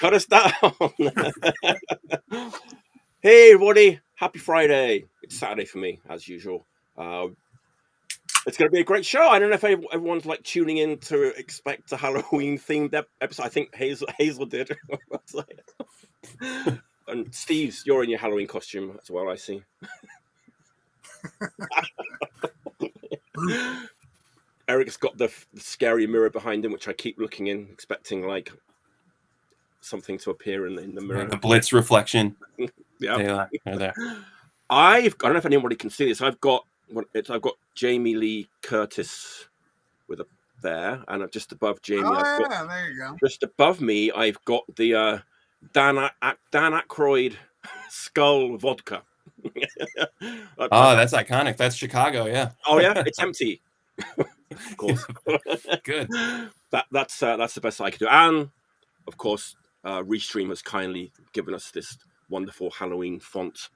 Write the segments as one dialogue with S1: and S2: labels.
S1: cut us down. Hey, everybody. Happy Friday. It's Saturday for me, as usual. It's going to be a great show. I don't know if everyone's like tuning in to expect a Halloween-themed episode. I think Hazel did. And Steve, you're in your Halloween costume as well, I see. Eric's got the scary mirror behind him, which I keep looking in, expecting like something to appear in the mirror.
S2: The blitz reflection.
S1: Yeah,
S2: they're there.
S1: I don't know if anybody can see this. I've got Jamie Lee Curtis with a there, and just above Jamie,
S3: there you go.
S1: Just above me, I've got the Dan Aykroyd skull vodka.
S2: That's iconic. That's Chicago, yeah.
S1: Oh yeah, it's empty. Of course.
S2: Good.
S1: That's the best I could do. And of course, Restream has kindly given us this wonderful Halloween font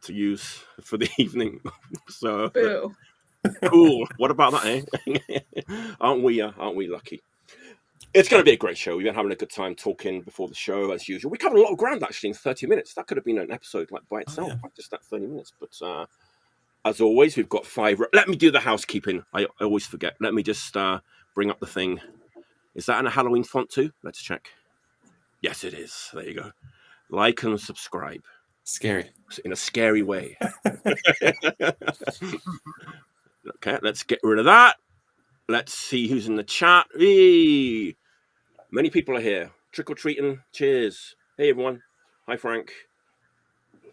S1: to use for the evening. So
S4: Boo.
S1: Cool. What about that, eh? Aren't we lucky? It's going to be a great show. We've been having a good time talking before the show, as usual. We covered a lot of ground, actually, in 30 minutes. That could have been an episode like by itself, just that 30 minutes. But as always, we've got 5... Let me do the housekeeping. I always forget. Let me just bring up the thing. Is that in a Halloween font too? Let's check. Yes, it is. There you go. Like and subscribe.
S2: Scary.
S1: In a scary way. Okay, let's get rid of that. Let's see who's in the chat. Hey, many people are here. Trick-or-treating. Cheers. Hey, everyone. Hi, Frank.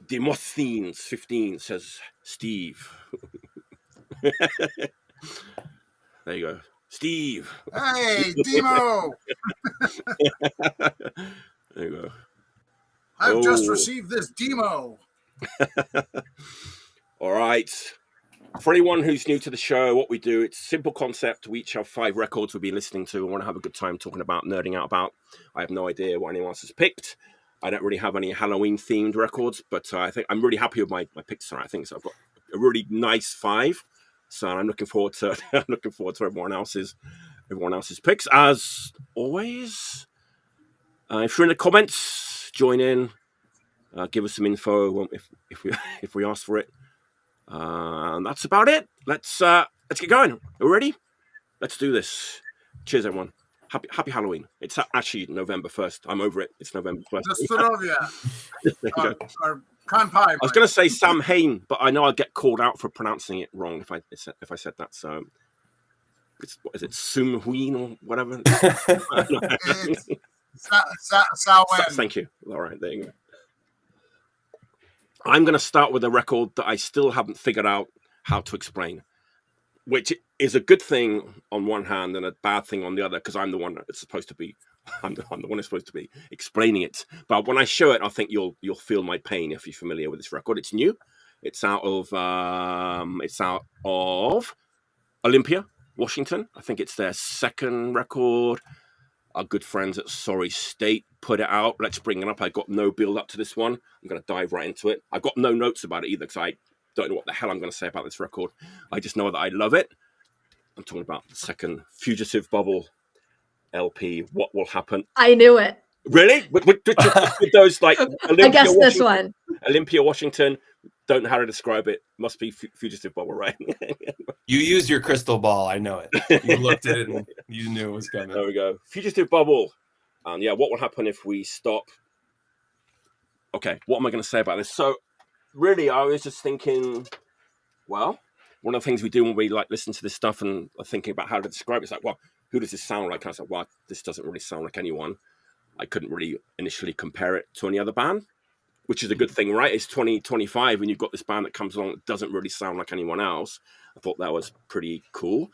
S1: Demosthenes 15 says Steve. There you go. Steve.
S3: Hey, Demo.
S1: There you go.
S3: I've just received this demo.
S1: All right. For anyone who's new to the show, what we do, it's a simple concept. We each have 5 records we've been listening to and want to have a good time talking about, nerding out about. I have no idea what anyone else has picked. I don't really have any Halloween-themed records, but I think I'm really happy with my picks tonight. I think so. I've got a really nice 5, so I'm looking forward to everyone else's picks. As always, if you're in the comments, join in, give us some info if we ask for it. And that's about it. Let's get going. Are we ready? Let's do this. Cheers, everyone. Happy Halloween. It's actually November 1st. I'm over it. It's November 1st. I was going to say Samhain, but I know I'd get called out for pronouncing it wrong if I said that. So, what is it? Samhain or whatever? Thank you. All right, there you go. I'm going to start with a record that I still haven't figured out how to explain, which is a good thing on one hand and a bad thing on the other, because I'm the one that's supposed to be, I'm the one who's supposed to be explaining it. But when I show it, I think you'll feel my pain if you're familiar with this record. It's new. It's out of Olympia, Washington. I think it's their second record. Our good friends at Sorry State put it out. Let's bring it up. I got no build up to this one. I'm going to dive right into it. I've got no notes about it either, because I don't know what the hell I'm going to say about this record. I just know that I love it. I'm talking about the second Fugitive Bubble LP. What will happen?
S4: I knew it.
S1: Really? With those like Olympia,
S4: I guessed this one.
S1: Olympia, Washington. Don't know how to describe it. Must be Fugitive Bubble, right?
S2: You used your crystal ball. I know it. You looked at it and you knew it was coming.
S1: There we go. Fugitive Bubble. And yeah, what will happen if we stop? Okay, what am I going to say about this? So, really, I was just thinking, well, one of the things we do when we like listen to this stuff and are thinking about how to describe it, it's like, well, who does this sound like? And I was like, well, this doesn't really sound like anyone. I couldn't really initially compare it to any other band, which is a good thing, right? It's 2025 and you've got this band that comes along that doesn't really sound like anyone else. I thought that was pretty cool.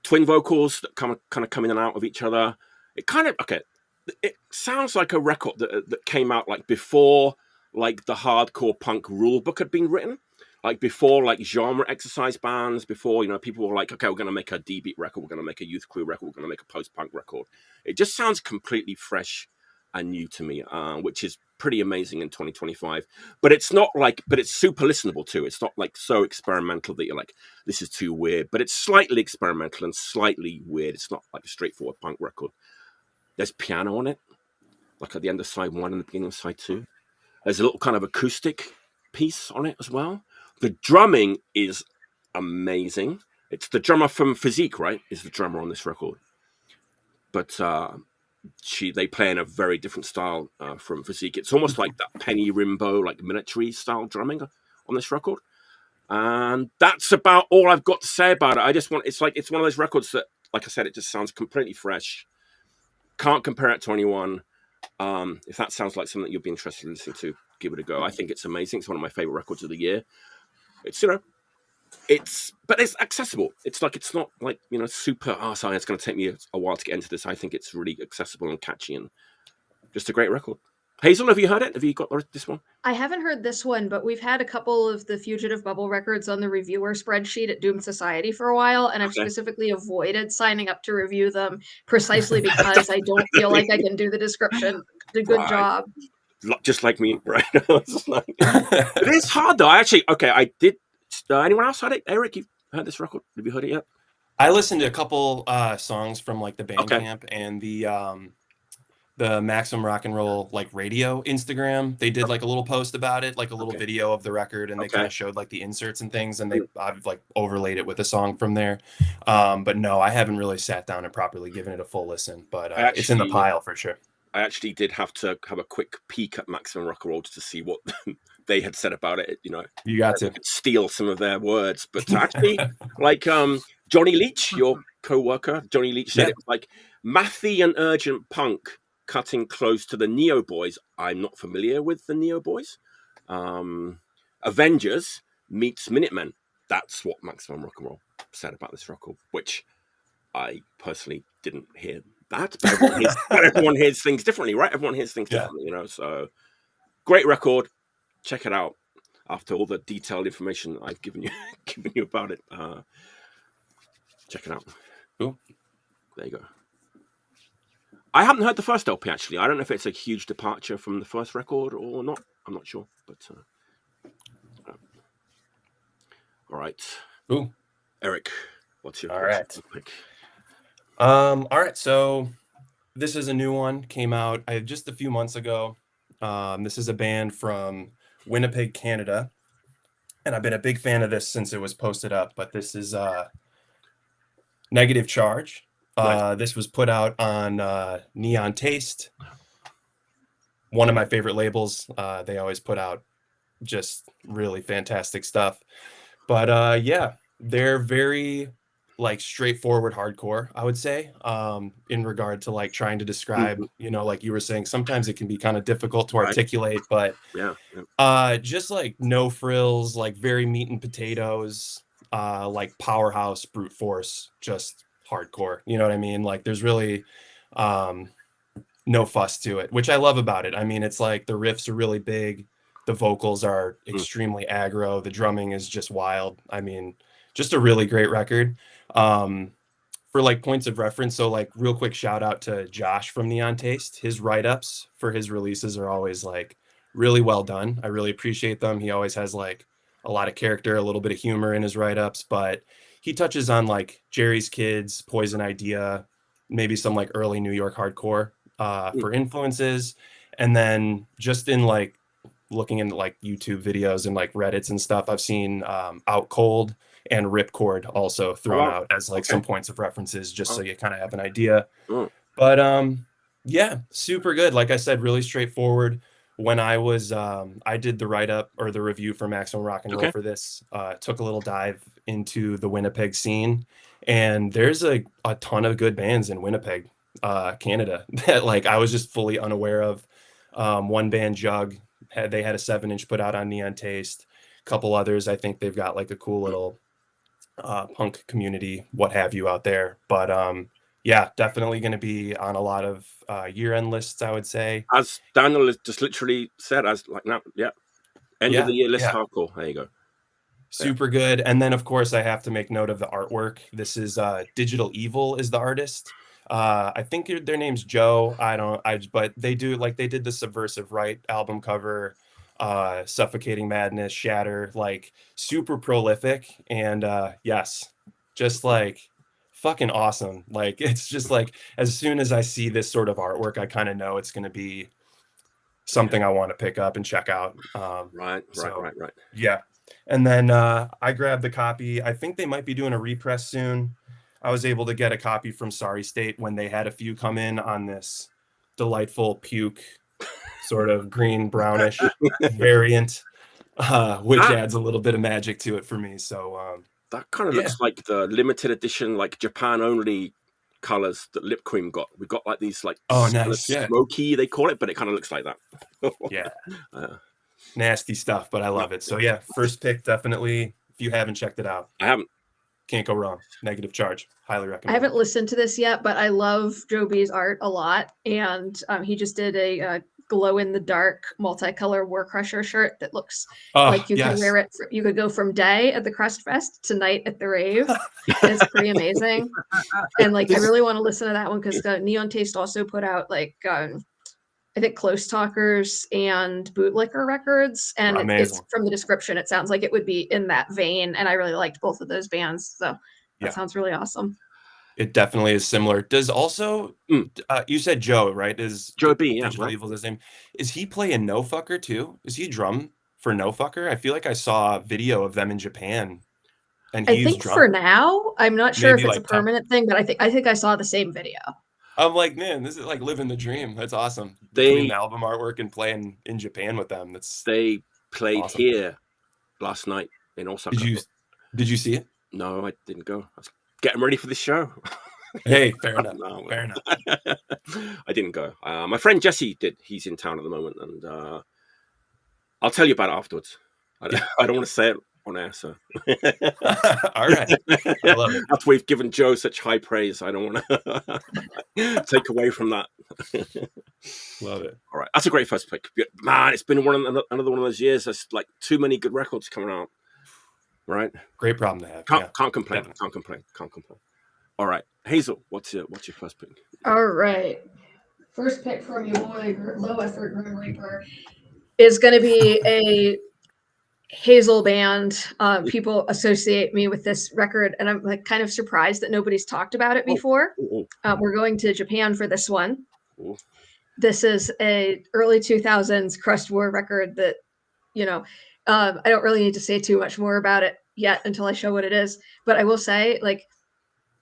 S1: Twin vocals that kind of come in and out of each other. It sounds like a record that came out like before like the hardcore punk rule book had been written, like before like genre exercise bands, before, you know, people were like, okay, we're going to make a D-beat record, we're going to make a Youth Crew record, we're going to make a post-punk record. It just sounds completely fresh and new to me, which is pretty amazing in 2025. But it's not like, but it's super listenable too. It's not like so experimental that you're like, this is too weird. But it's slightly experimental and slightly weird. It's not like a straightforward punk record. There's piano on it, like at the end of side 1 and the beginning of side 2. There's a little kind of acoustic piece on it as well. The drumming is amazing. It's the drummer from Physique, right? Is the drummer on this record. But they play in a very different style from Physique. It's almost like that Penny Rimbaud, like military style drumming on this record. And that's about all I've got to say about it. It's one of those records that, like I said, it just sounds completely fresh. Can't compare it to anyone. If that sounds like something you'll be interested in listening to, give it a go. I think it's amazing. It's one of my favorite records of the year. It's, but it's accessible. It's not like, super, sorry, it's going to take me a while to get into this. I think it's really accessible and catchy and just a great record. Hazel, have you heard it? Have you got this one?
S4: I haven't heard this one, but we've had a couple of the Fugitive Bubble records on the reviewer spreadsheet at Doom Society for a while, and I've specifically avoided signing up to review them precisely because I don't feel like I can do the description. A good job.
S1: Just like me, right? It is hard, though. I did. Anyone else heard it? Eric, you heard this record? Have you heard it yet?
S2: I listened to a couple songs from like the Bandcamp and the Maximum Rock and Roll like radio Instagram. They did like a little post about it, like a little video of the record, and they kind of showed like the inserts and things, and I've like overlaid it with a song from there. But no, I haven't really sat down and properly given it a full listen, but it's in the pile for sure.
S1: I actually did have to have a quick peek at Maximum Rock and Roll to see what they had said about it.
S2: You got to
S1: steal some of their words, but actually, like Johnny Leach, your co-worker, Johnny Leach said it was like mathy and urgent punk, cutting close to the Neo Boys. I'm not familiar with the Neo Boys. Avengers meets Minutemen. That's what Maximum Rock and Roll said about this record, which I personally didn't hear that. But everyone hears things differently, right? Everyone hears things differently, So great record. Check it out. After all the detailed information I've given you about it, check it out.
S2: Cool.
S1: There you go. I haven't heard the first LP, actually. I don't know if it's a huge departure from the first record or not. I'm not sure. But all right.
S2: Ooh.
S1: Eric, what's your pick?
S2: All right. So this is a new one. Came out just a few months ago. This is a band from Winnipeg, Canada. And I've been a big fan of this since it was posted up. But this is Negative Charge. This was put out on Neon Taste, one of my favorite labels. They always put out just really fantastic stuff. But they're very like straightforward hardcore, I would say, in regard to like trying to describe, like you were saying, sometimes it can be kind of difficult to articulate, but just like no frills, like very meat and potatoes, like powerhouse brute force, just hardcore. You know what I mean? Like there's really no fuss to it, which I love about it. I mean, it's like the riffs are really big. The vocals are extremely aggro. The drumming is just wild. I mean, just a really great record. For like points of reference, so like real quick shout out to Josh from Neon Taste. His write-ups for his releases are always like really well done. I really appreciate them. He always has like a lot of character, a little bit of humor in his write-ups, but he touches on like Jerry's Kids, Poison Idea, maybe some like early New York hardcore for influences. And then just in like looking into like YouTube videos and like Reddits and stuff, I've seen Out Cold and Ripcord also thrown out as like some points of references, just so you kind of have an idea. But yeah, super good. Like I said, really straightforward. When I was I did the write-up or the review for Maximum Rock and Roll for this, took a little dive into the Winnipeg scene, and there's a ton of good bands in Winnipeg, Canada, that like I was just fully unaware of. One band, Jug, they had a 7-inch put out on Neon Taste. A couple others, I think they've got like a cool little punk community, what have you, out there. But yeah, definitely going to be on a lot of year-end lists, I would say.
S1: As Daniel has just literally said, as like now, end of the year list hardcore. There you go.
S2: Super good. And then, of course, I have to make note of the artwork. This is Digital Evil is the artist. I think their name's Joe. But they do like they did the Subversive Right album cover, Suffocating Madness, Shatter, like super prolific. And yes, just like fucking awesome. Like, it's just like, as soon as I see this sort of artwork, I kind of know it's going to be something I want to pick up and check out.
S1: Right.
S2: Yeah. And then I grabbed the copy. I think they might be doing a repress soon. I was able to get a copy from Sorry State when they had a few come in on this delightful puke sort of green brownish variant, which adds a little bit of magic to it for me. So
S1: that kind of looks like the limited edition, like Japan only colors that Lip Cream got. We got like these like
S2: nice,
S1: smoky, they call it, but it kind of looks like that.
S2: Yeah. Nasty stuff, but I love it. So yeah, first pick, definitely. If you haven't checked it out,
S1: I haven't.
S2: Can't go wrong. Negative Charge, highly recommend.
S4: I haven't listened to this yet, but I love Joe B's art a lot, and he just did a glow in the dark multicolor War Crusher shirt that looks like you could wear it. You could go from day at the Crust Fest to night at the rave. It's pretty amazing, and like I really want to listen to that one because Neon Taste also put out like I think Close Talkers and Bootlicker records, and it's from the description. It sounds like it would be in that vein, and I really liked both of those bands. So that sounds really awesome.
S2: It definitely is similar. Does also you said Joe, right? Is
S1: Joe B? Yeah,
S2: Digital Evil's his name. Is he playing No Fucker too? Is he drum for No Fucker? I feel like I saw a video of them in Japan, and
S4: I think for now, I'm not sure if it's a permanent thing, but I think I saw the same video.
S2: I'm like, man, this is like living the dream. That's awesome. Between the album artwork and playing in Japan with them. They played awesome. Here
S1: last night in Osaka.
S2: Did you see it?
S1: No, I didn't go. I was getting ready for the show.
S2: Hey, fair enough. Fair enough.
S1: I didn't go. My friend Jesse did. He's in town at the moment, and I'll tell you about it afterwards. I don't want to say it on air, so.
S2: All right. I love it.
S1: After we've given Joe such high praise, I don't want to take away from that.
S2: Love it.
S1: All right, that's a great first pick. Man, it's been another one of those years. There's like too many good records coming out. Right.
S2: Great problem to have.
S1: Can't complain. Definitely. Can't complain. All right, Hazel, what's your first pick?
S4: All right, first pick from your boy Low Effort Grim Reaper is going to be a Hazel band. People associate me with this record, and I'm like kind of surprised that nobody's talked about it before. We're going to Japan for this one. This is a early 2000s crust war record that, I don't really need to say too much more about it yet until I show what it is. But I will say, like,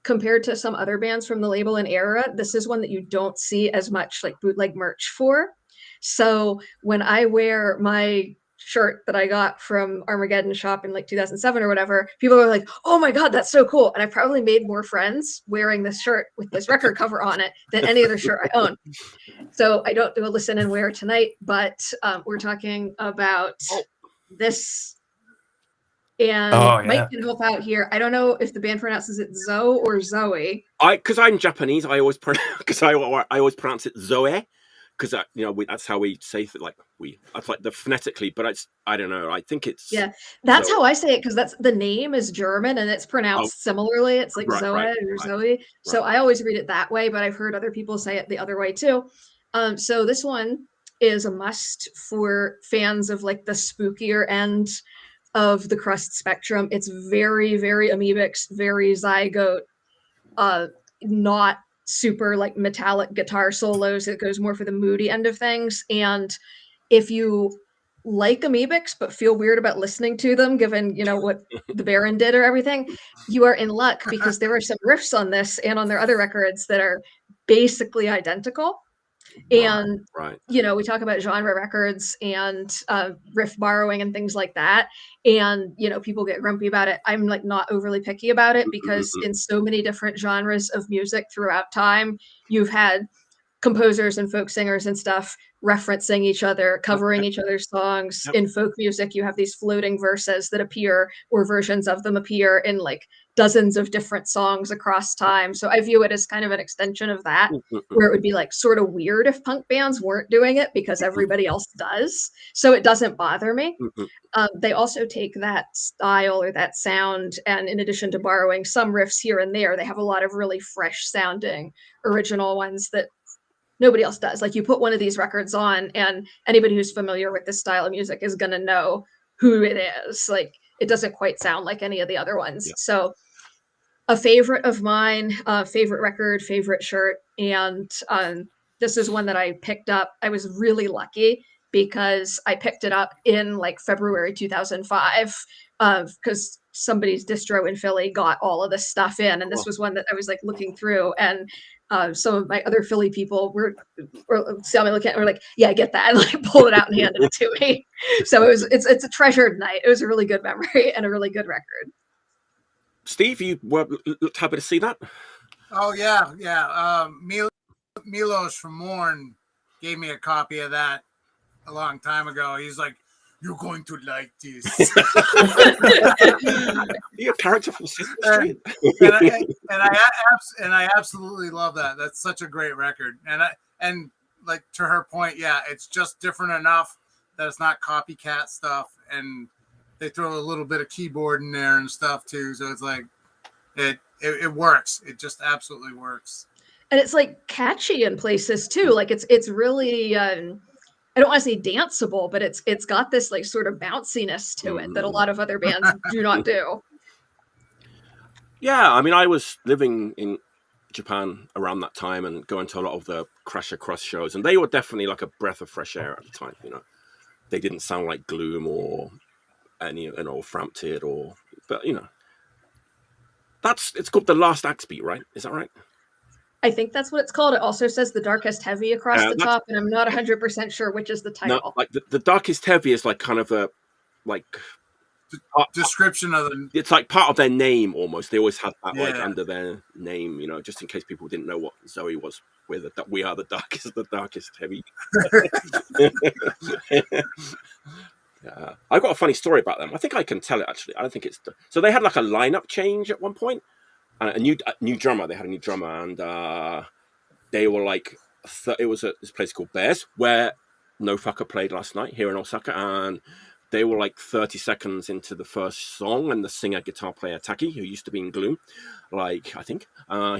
S4: compared to some other bands from the label and era, this is one that you don't see as much like bootleg merch for. So when I wear my shirt that I got from Armageddon shop in like 2007 or whatever, people are like, oh my God, that's so cool. And I probably made more friends wearing this shirt with this record cover on it than any other shirt I own. So I don't do a listen and wear tonight, but we're talking about this. And Mike can help out here. I don't know if the band pronounces it Zoe or Zoe.
S1: Because I'm Japanese, I always pronounce it Zoe. Because that's how we say it. Like that's like the phonetically, but I don't know. I think it's
S4: that's Zoe. How I say it because that's the name is German and it's pronounced similarly. It's like Zoe or Zoe. Right. So I always read it that way, but I've heard other people say it the other way too. So this one is a must for fans of like the spookier end of the crust spectrum. It's very, very amoebics, very zygote, not super like metallic guitar solos. It goes more for the moody end of things. And if you like amoebics but feel weird about listening to them, given what the Baron did or everything, you are in luck because there are some riffs on this and on their other records that are basically identical. And we talk about genre records and riff borrowing and things like that, and people get grumpy about it. I'm like not overly picky about it because in so many different genres of music throughout time, you've had composers and folk singers and stuff referencing each other, covering each other's songs. In folk music, you have these floating verses that appear, or versions of them appear in like dozens of different songs across time. So I view it as kind of an extension of that, where it would be like sort of weird if punk bands weren't doing it because everybody else does. So it doesn't bother me. They also take that style or that sound, and in addition to borrowing some riffs here and there, they have a lot of really fresh sounding original ones that nobody else does. Like you put one of these records on and anybody who's familiar with this style of music is going to know who it is. Like it doesn't quite sound like any of the other ones. So a favorite of mine, favorite record, favorite shirt, and this is one that I picked up. I was really lucky because I picked it up in like February 2005 because somebody's distro in Philly got all of this stuff in, and this was one that I was like looking through, and some of my other Philly people were saw me looking at it, were like, "Yeah, I get that," and like pulled it out and handed it to me. So it's a treasured night. It was a really good memory and a really good record.
S1: Steve, you were happy to see that?
S3: Oh yeah. Milos from Morn gave me a copy of that a long time ago. He's like, "You're going to like this."
S1: You're a character from Sesame Street.
S3: and I absolutely love that. That's such a great record. And like to her point, yeah, it's just different enough that it's not copycat stuff, and they throw a little bit of keyboard in there and stuff too. So it's like it works. It just absolutely works.
S4: And it's like catchy in places too. Like it's really I don't want to say danceable, but it's got this like sort of bounciness to it that a lot of other bands do not do.
S1: Yeah, I mean, I was living in Japan around that time and going to a lot of the Crust shows, and they were definitely like a breath of fresh air at the time. You know, they didn't sound like Gloom or any Frampted but you know, it's called The Last Axe Beat, right? Is that right?
S4: I think that's what it's called. It also says The Darkest Heavy across the top, and I'm not 100% sure which is the title.
S1: No, like the Darkest Heavy is like kind of a like
S3: description of the.
S1: It's like part of their name almost. They always had that like under their name, you know, just in case people didn't know what Zoe was. We are the darkest heavy. I've got a funny story about them. I think I can tell it actually. I don't think it's so. They had like a lineup change at one point. A new drummer. They had a new drummer, and they were like, it was at this place called Bears, where No Fucker played last night here in Osaka, and they were like 30 seconds into the first song, and the singer guitar player Taki, who used to be in Gloom, like I think,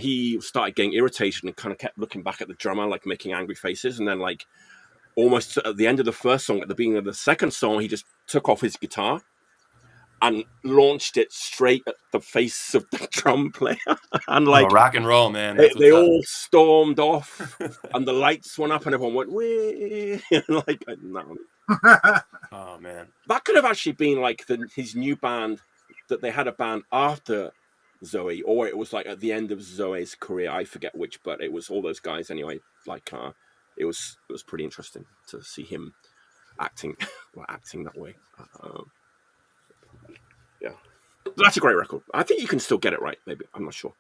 S1: he started getting irritated and kind of kept looking back at the drummer, like making angry faces, and then like almost at the end of the first song, at the beginning of the second song, he just took off his guitar and launched it straight at the face of the drum player. And like
S2: rock and roll, man.
S1: They all stormed off and the lights went up and everyone went, wee. Like, no.
S2: Oh, man.
S1: That could have actually been like his new band, that they had a band after Zoe, or it was like at the end of Zoe's career. I forget which, but it was all those guys anyway. Like, it was pretty interesting to see him acting that way. Yeah, that's a great record. I think you can still get it right. Maybe, I'm not sure.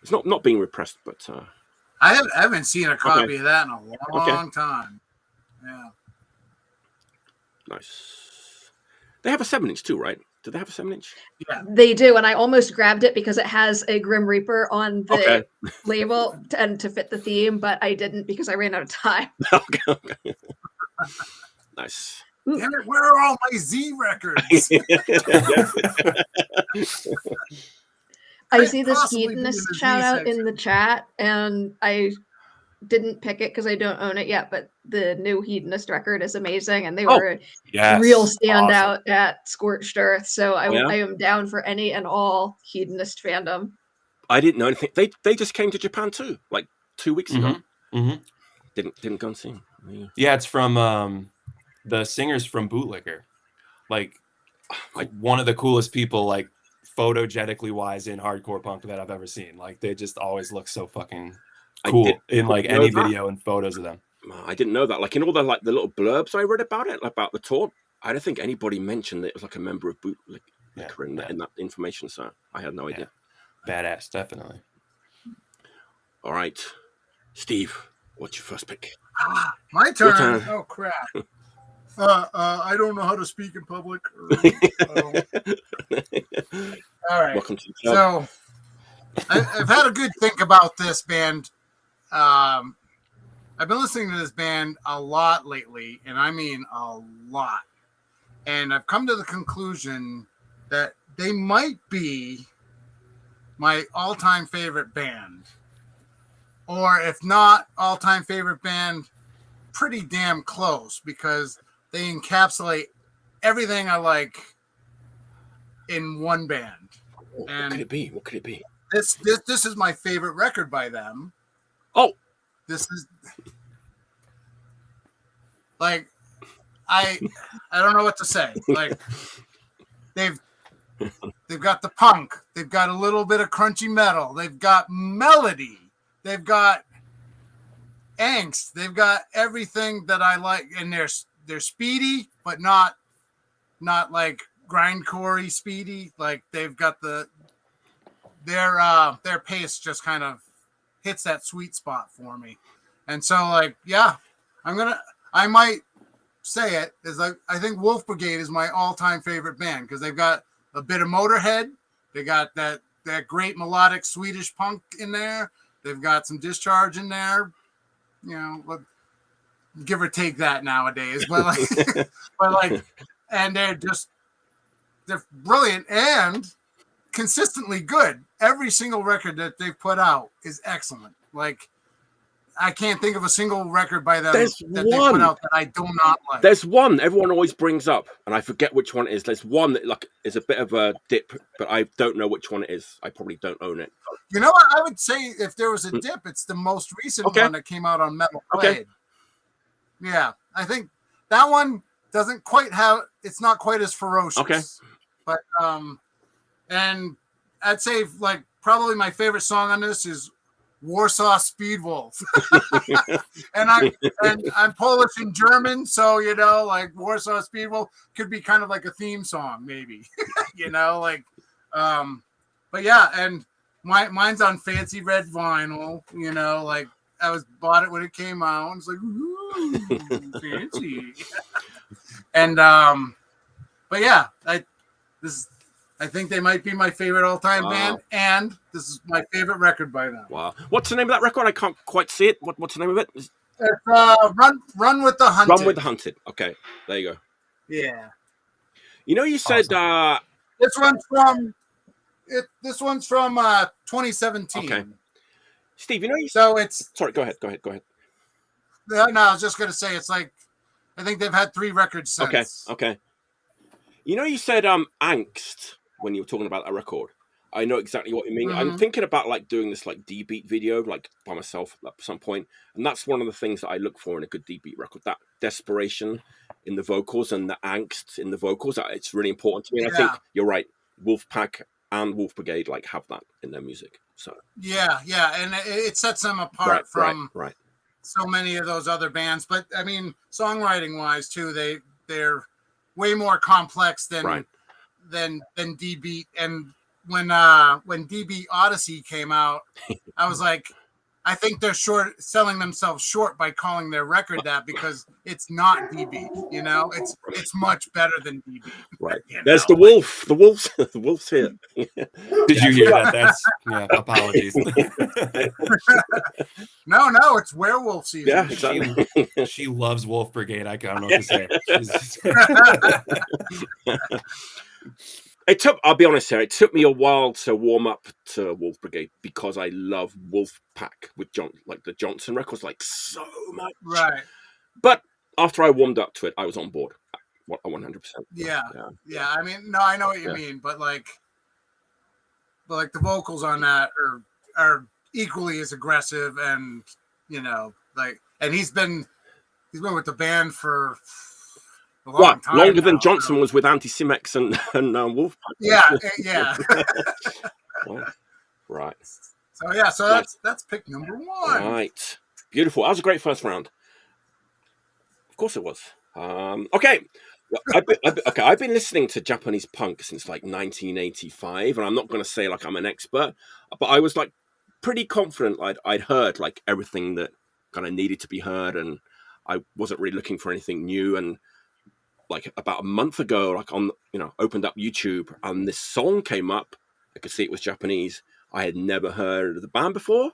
S1: It's not being repressed, but
S3: I haven't seen a copy of that in a long time. Yeah,
S1: nice. They have a 7-inch too, right? Do they have a 7-inch?
S3: Yeah,
S4: they do, and I almost grabbed it because it has a Grim Reaper on the label and to fit the theme, but I didn't because I ran out of time.
S1: Okay. Nice.
S3: Damn it, where are all my Z records?
S4: I see this Hedonist shout out in the chat, and I didn't pick it because I don't own it yet, but the new Hedonist record is amazing, and they were a real standout at Scorched Earth, so I am down for any and all Hedonist fandom.
S1: I didn't know anything. They just came to Japan too, like 2 weeks ago.
S2: Mm-hmm.
S1: Didn't go and see them.
S2: Yeah, it's from the singers from Bootlicker, like one of the coolest people, like photogenically wise in hardcore punk that I've ever seen. Like they just always look so fucking cool in like any video and photos of them.
S1: I didn't know that. Like in all the little blurbs I read about it, about the tour, I don't think anybody mentioned that it was like a member of Bootlicker in that information. So I had no idea.
S2: Badass, definitely.
S1: All right, Steve, what's your first pick?
S3: My turn. Oh crap. I don't know how to speak in public. All right.
S1: Welcome to the show.
S3: So I've had a good think about this band. I've been listening to this band a lot lately, and I mean a lot. And I've come to the conclusion that they might be my all-time favorite band. Or if not all-time favorite band, pretty damn close, because they encapsulate everything I like in one band.
S1: What could it be?
S3: This is my favorite record by them.
S1: Oh,
S3: this is like I don't know what to say. Like they've got the punk, they've got a little bit of crunchy metal, they've got melody, they've got angst, they've got everything that I like, and they're speedy, but not like grindcore-y speedy. Like they've got their pace just kind of hits that sweet spot for me. And so like, yeah, I might say it is like, I think Wolf Brigade is my all-time favorite band because they've got a bit of Motorhead, they got that great melodic Swedish punk in there, they've got some Discharge in there, you know, give or take that nowadays, but like and they're brilliant and consistently good. Every single record that they've put out is excellent. Like I can't think of a single record by them they put out that I do not like.
S1: There's one everyone always brings up, and I forget which one it is. There's one that like is a bit of a dip, but I don't know which one it is. I probably don't own it.
S3: You know what? I would say if there was a dip, it's the most recent one that came out on Metal Blade. Okay. Yeah, I think that one doesn't quite have. It's not quite as ferocious.
S1: Okay.
S3: But and I'd say like probably my favorite song on this is Warsaw Speedwolf. and I'm Polish and German, so you know, like Warsaw Speedwolf could be kind of like a theme song, maybe. You know, like but yeah, and mine's on fancy red vinyl, you know, like I bought it when it came out. It's like, ooh, fancy. And but yeah, I think they might be my favorite all-time band, and this is my favorite record by them.
S1: Wow. What's the name of that record? I can't quite see it. What's the name of it?
S3: It's Run with the Hunted.
S1: Run with the Hunted. Okay, there you go.
S3: Yeah.
S1: You know, you said
S3: this one's from 2017.
S1: Okay. Steve, you know,
S3: so it's
S1: sorry. Go ahead.
S3: No, I was just gonna say it's like I think they've had 3 records since.
S1: Okay. You know, you said angst when you were talking about that record. I know exactly what you mean. Mm-hmm. I'm thinking about like doing this like D-beat video like by myself at some point, and that's one of the things that I look for in a good D-beat record. That desperation in the vocals and the angst in the vocals. It's really important to me. And I think you're right. Wolfpack and Wolf Brigade like have that in their music. So
S3: yeah, and it sets them apart from
S1: right.
S3: So many of those other bands. But I mean, songwriting wise too, they're way more complex than D-Beat. And when D-Beat Odyssey came out, I was like, I think they're selling themselves short by calling their record that, because it's not D-Beat, you know, it's much better than D-Beat.
S1: Right. There's the wolf. The wolf's here.
S2: Did you hear that? That's apologies.
S3: No, it's werewolf season.
S1: Yeah, exactly.
S2: She loves Wolf Brigade. I don't know what to say.
S1: I'll be honest here, it took me a while to warm up to Wolf Brigade because I love Wolfpack with the Johnson records like so much.
S3: Right.
S1: But after I warmed up to it, I was on board. 100%.
S3: Yeah. I mean, no, I know what you mean, but like the vocals on that are equally as aggressive, and you know, like, and he's been with the band for a long time
S1: longer
S3: now,
S1: than Johnson was with Anti-Cimex and Wolfpack.
S3: Yeah.
S1: Right.
S3: So that's pick number 1.
S1: Right. Beautiful. That was a great first round. Of course it was. Okay. I've been listening to Japanese punk since like 1985, and I'm not going to say like I'm an expert, but I was like pretty confident I'd heard like everything that kind of needed to be heard, and I wasn't really looking for anything new. And like about a month ago, like opened up YouTube, and this song came up. I could see it was Japanese. I had never heard of the band before.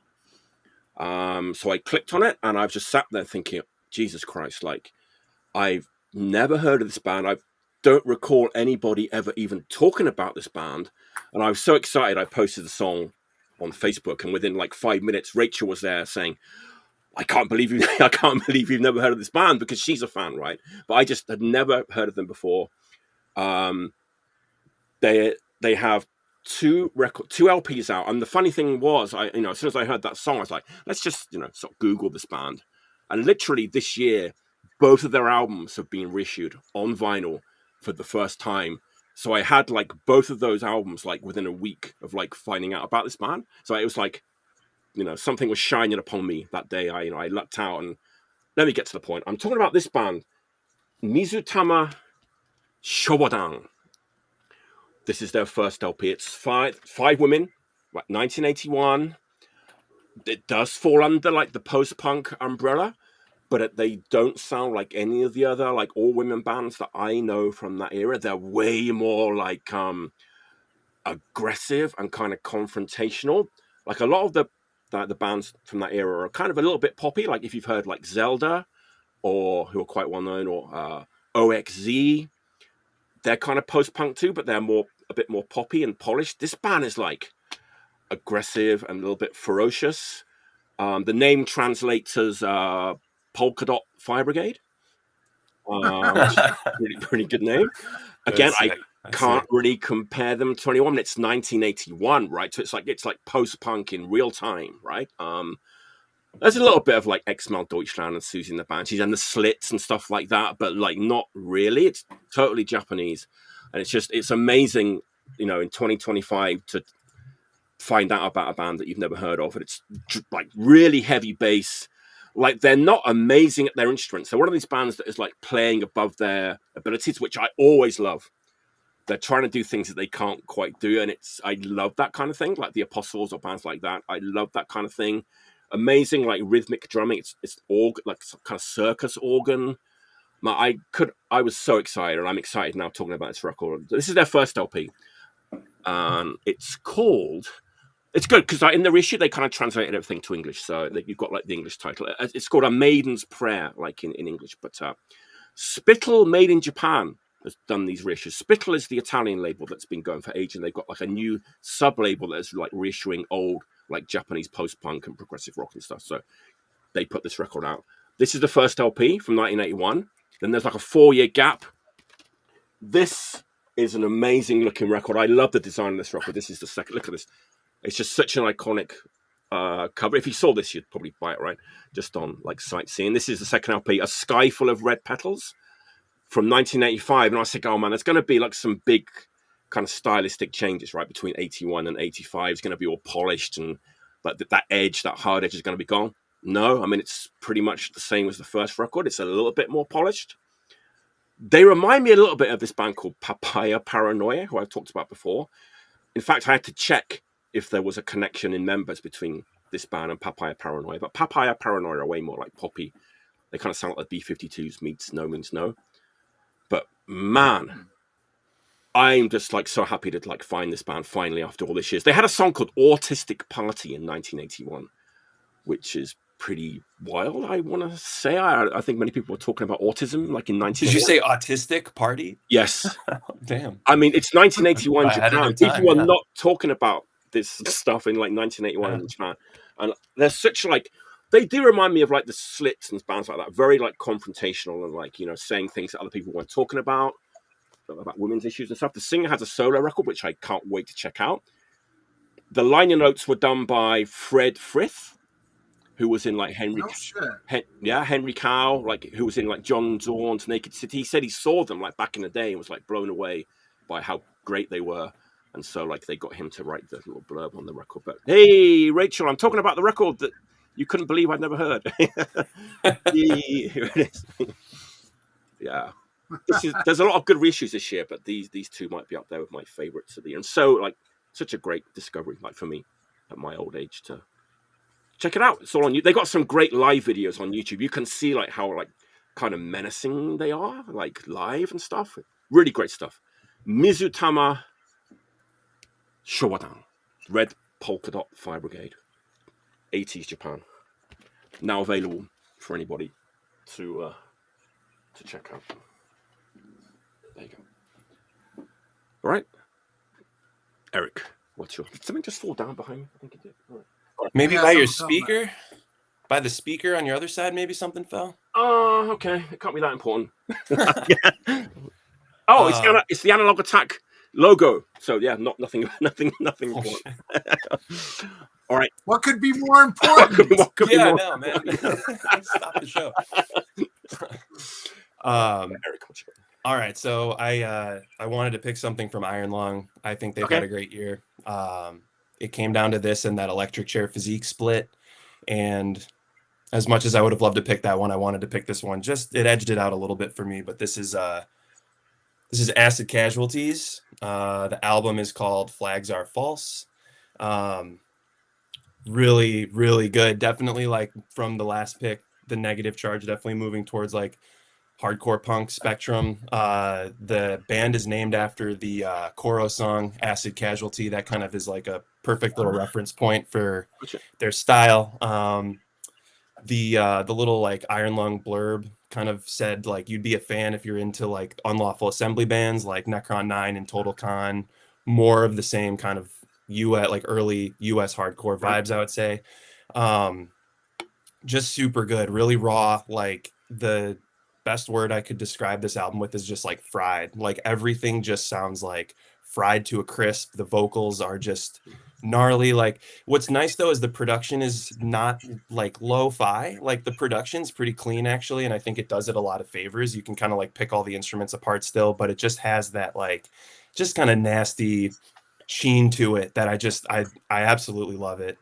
S1: So I clicked on it, and I've just sat there thinking, Jesus Christ, like I've never heard of this band. I don't recall anybody ever even talking about this band. And I was so excited, I posted the song on Facebook, and within like 5 minutes, Rachel was there saying, I can't believe you've never heard of this band, because she's a fan, right? But I just had never heard of them before. They have two LPs out, and the funny thing was, as soon as I heard that song, I was like, let's just sort of Google this band, and literally this year, both of their albums have been reissued on vinyl for the first time. So I had like both of those albums like within a week of like finding out about this band. So it was like, something was shining upon me that day. I lucked out, and let me get to the point. I'm talking about this band, Mizutama Shobodan. This is their first LP. It's five women, like 1981. It does fall under like the post-punk umbrella, but they don't sound like any of the other like all-women bands that I know from that era. They're way more like aggressive and kind of confrontational. Like a lot of the bands from that era are kind of a little bit poppy. Like if you've heard like Zelda, or who are quite well known, or OXZ, they're kind of post-punk too, but they're a bit more poppy and polished. This band is like aggressive and a little bit ferocious. The name translates as Polka Dot Fire Brigade. Pretty good name. Again, I can't really compare them to anyone. It's 1981, right? So it's like post-punk in real time, right? There's a little bit of like X-Mel Deutschland and Susie and the Banshees and the Slits and stuff like that, but like not really. It's totally Japanese, and it's amazing, in 2025 to find out about a band that you've never heard of. And it's like really heavy bass. Like they're not amazing at their instruments. They're one of these bands that is like playing above their abilities, which I always love. They're trying to do things that they can't quite do, and I love that kind of thing. Like the Apostles or bands like that, I love that kind of thing. Amazing like rhythmic drumming. It's like some kind of circus organ. I was so excited, and I'm excited now talking about this record. This is their first LP, and it's good because in the reissue they kind of translated everything to English, so you've got like the English title. It's called A Maiden's Prayer, like in English. But Spittle, made in Japan, has done these reissues. Spittle is the Italian label that's been going for ages, and they've got like a new sub-label that is like reissuing old like Japanese post-punk and progressive rock and stuff. So they put this record out. This is the first LP from 1981. Then there's like a 4-year gap. This is an amazing looking record. I love the design of this record. This is the second. Look at this. It's just such an iconic cover. If you saw this, you'd probably buy it, right? Just on like sightseeing. This is the second LP, A Sky Full of Red Petals, from 1985. And I said, oh man, there's going to be like some big kind of stylistic changes, right? Between 81 and 85, it's going to be all polished, and like that edge, that hard edge is going to be gone. No, I mean, it's pretty much the same as the first record. It's a little bit more polished. They remind me a little bit of this band called Papaya Paranoia, who I've talked about before. In fact, I had to check if there was a connection in members between this band and Papaya Paranoia, but Papaya Paranoia are way more like poppy. They kind of sound like the B-52s meets No Means No. But man, I'm just like so happy to like find this band finally after all these years. They had a song called Autistic Party in 1981, which is pretty wild, I want to say. I think many people were talking about autism like in 1981.
S2: Did you say Autistic Party?
S1: Yes.
S2: Damn.
S1: I mean, it's 1981 Japan. People are not talking about this stuff in like 1981 in Japan. And they're such like, they do remind me of like the Slits and bands like that. Very like confrontational and like, saying things that other people weren't talking about women's issues and stuff. The singer has a solo record, which I can't wait to check out. The liner notes were done by Fred Frith, who was in like Henry Cow, like who was in like John Zorn's Naked City. He said he saw them like back in the day and was like blown away by how great they were. And so like they got him to write the little blurb on the record. But hey, Rachel, I'm talking about the record that you couldn't believe I'd never heard. Here it is. Yeah. There's a lot of good reissues this year, but these two might be up there with my favorites of the year. And so like such a great discovery, like for me at my old age to check it out. It's all on you. They got some great live videos on YouTube. You can see like how like kind of menacing they are, like live and stuff. Really great stuff. Mizutama Shobodan, Red Polka Dot Fire Brigade, 80s Japan. Now available for anybody to check out. There you go. All right, Eric, what's your? Did something just fall down behind me? I think it did. All right.
S2: Maybe by your speaker, by the speaker on your other side. Maybe something fell.
S1: Oh, okay. It can't be that important. Yeah. Oh, it's the Analog Attack logo. So yeah, nothing
S2: Oh,
S1: important.
S2: shit.
S1: All right.
S3: What could be more important?
S1: What could be
S2: Yeah,
S1: more?
S2: no, man. Stop the show.
S1: Eric, what's your-
S2: All right, so I wanted to pick something from Iron Lung. I think they've had a great year. It came down to this and that electric chair physique split, and as much as I would have loved to pick that one, I wanted to pick this one. Just it edged it out a little bit for me, but this is Acid Casualties. The album is called Flags Are False. Really, really good. Definitely like from the last pick, the negative charge, definitely moving towards like hardcore punk spectrum. The band is named after the Coro song Acid Casualty. That kind of is like a perfect little reference point for their style. The little like Iron Lung blurb kind of said like you'd be a fan if you're into like Unlawful Assembly bands like Necron 9 and Total Con, more of the same kind of US like early US hardcore vibes, I would say. Just super good, really raw. Like the best word I could describe this album with is just like fried. Like everything just sounds like fried to a crisp. The vocals are just gnarly. Like what's nice though is the production is not like lo-fi. Like the production's pretty clean actually, and I think it does it a lot of favors. You can kind of like pick all the instruments apart still, but it just has that like just kind of nasty sheen to it that I absolutely love it.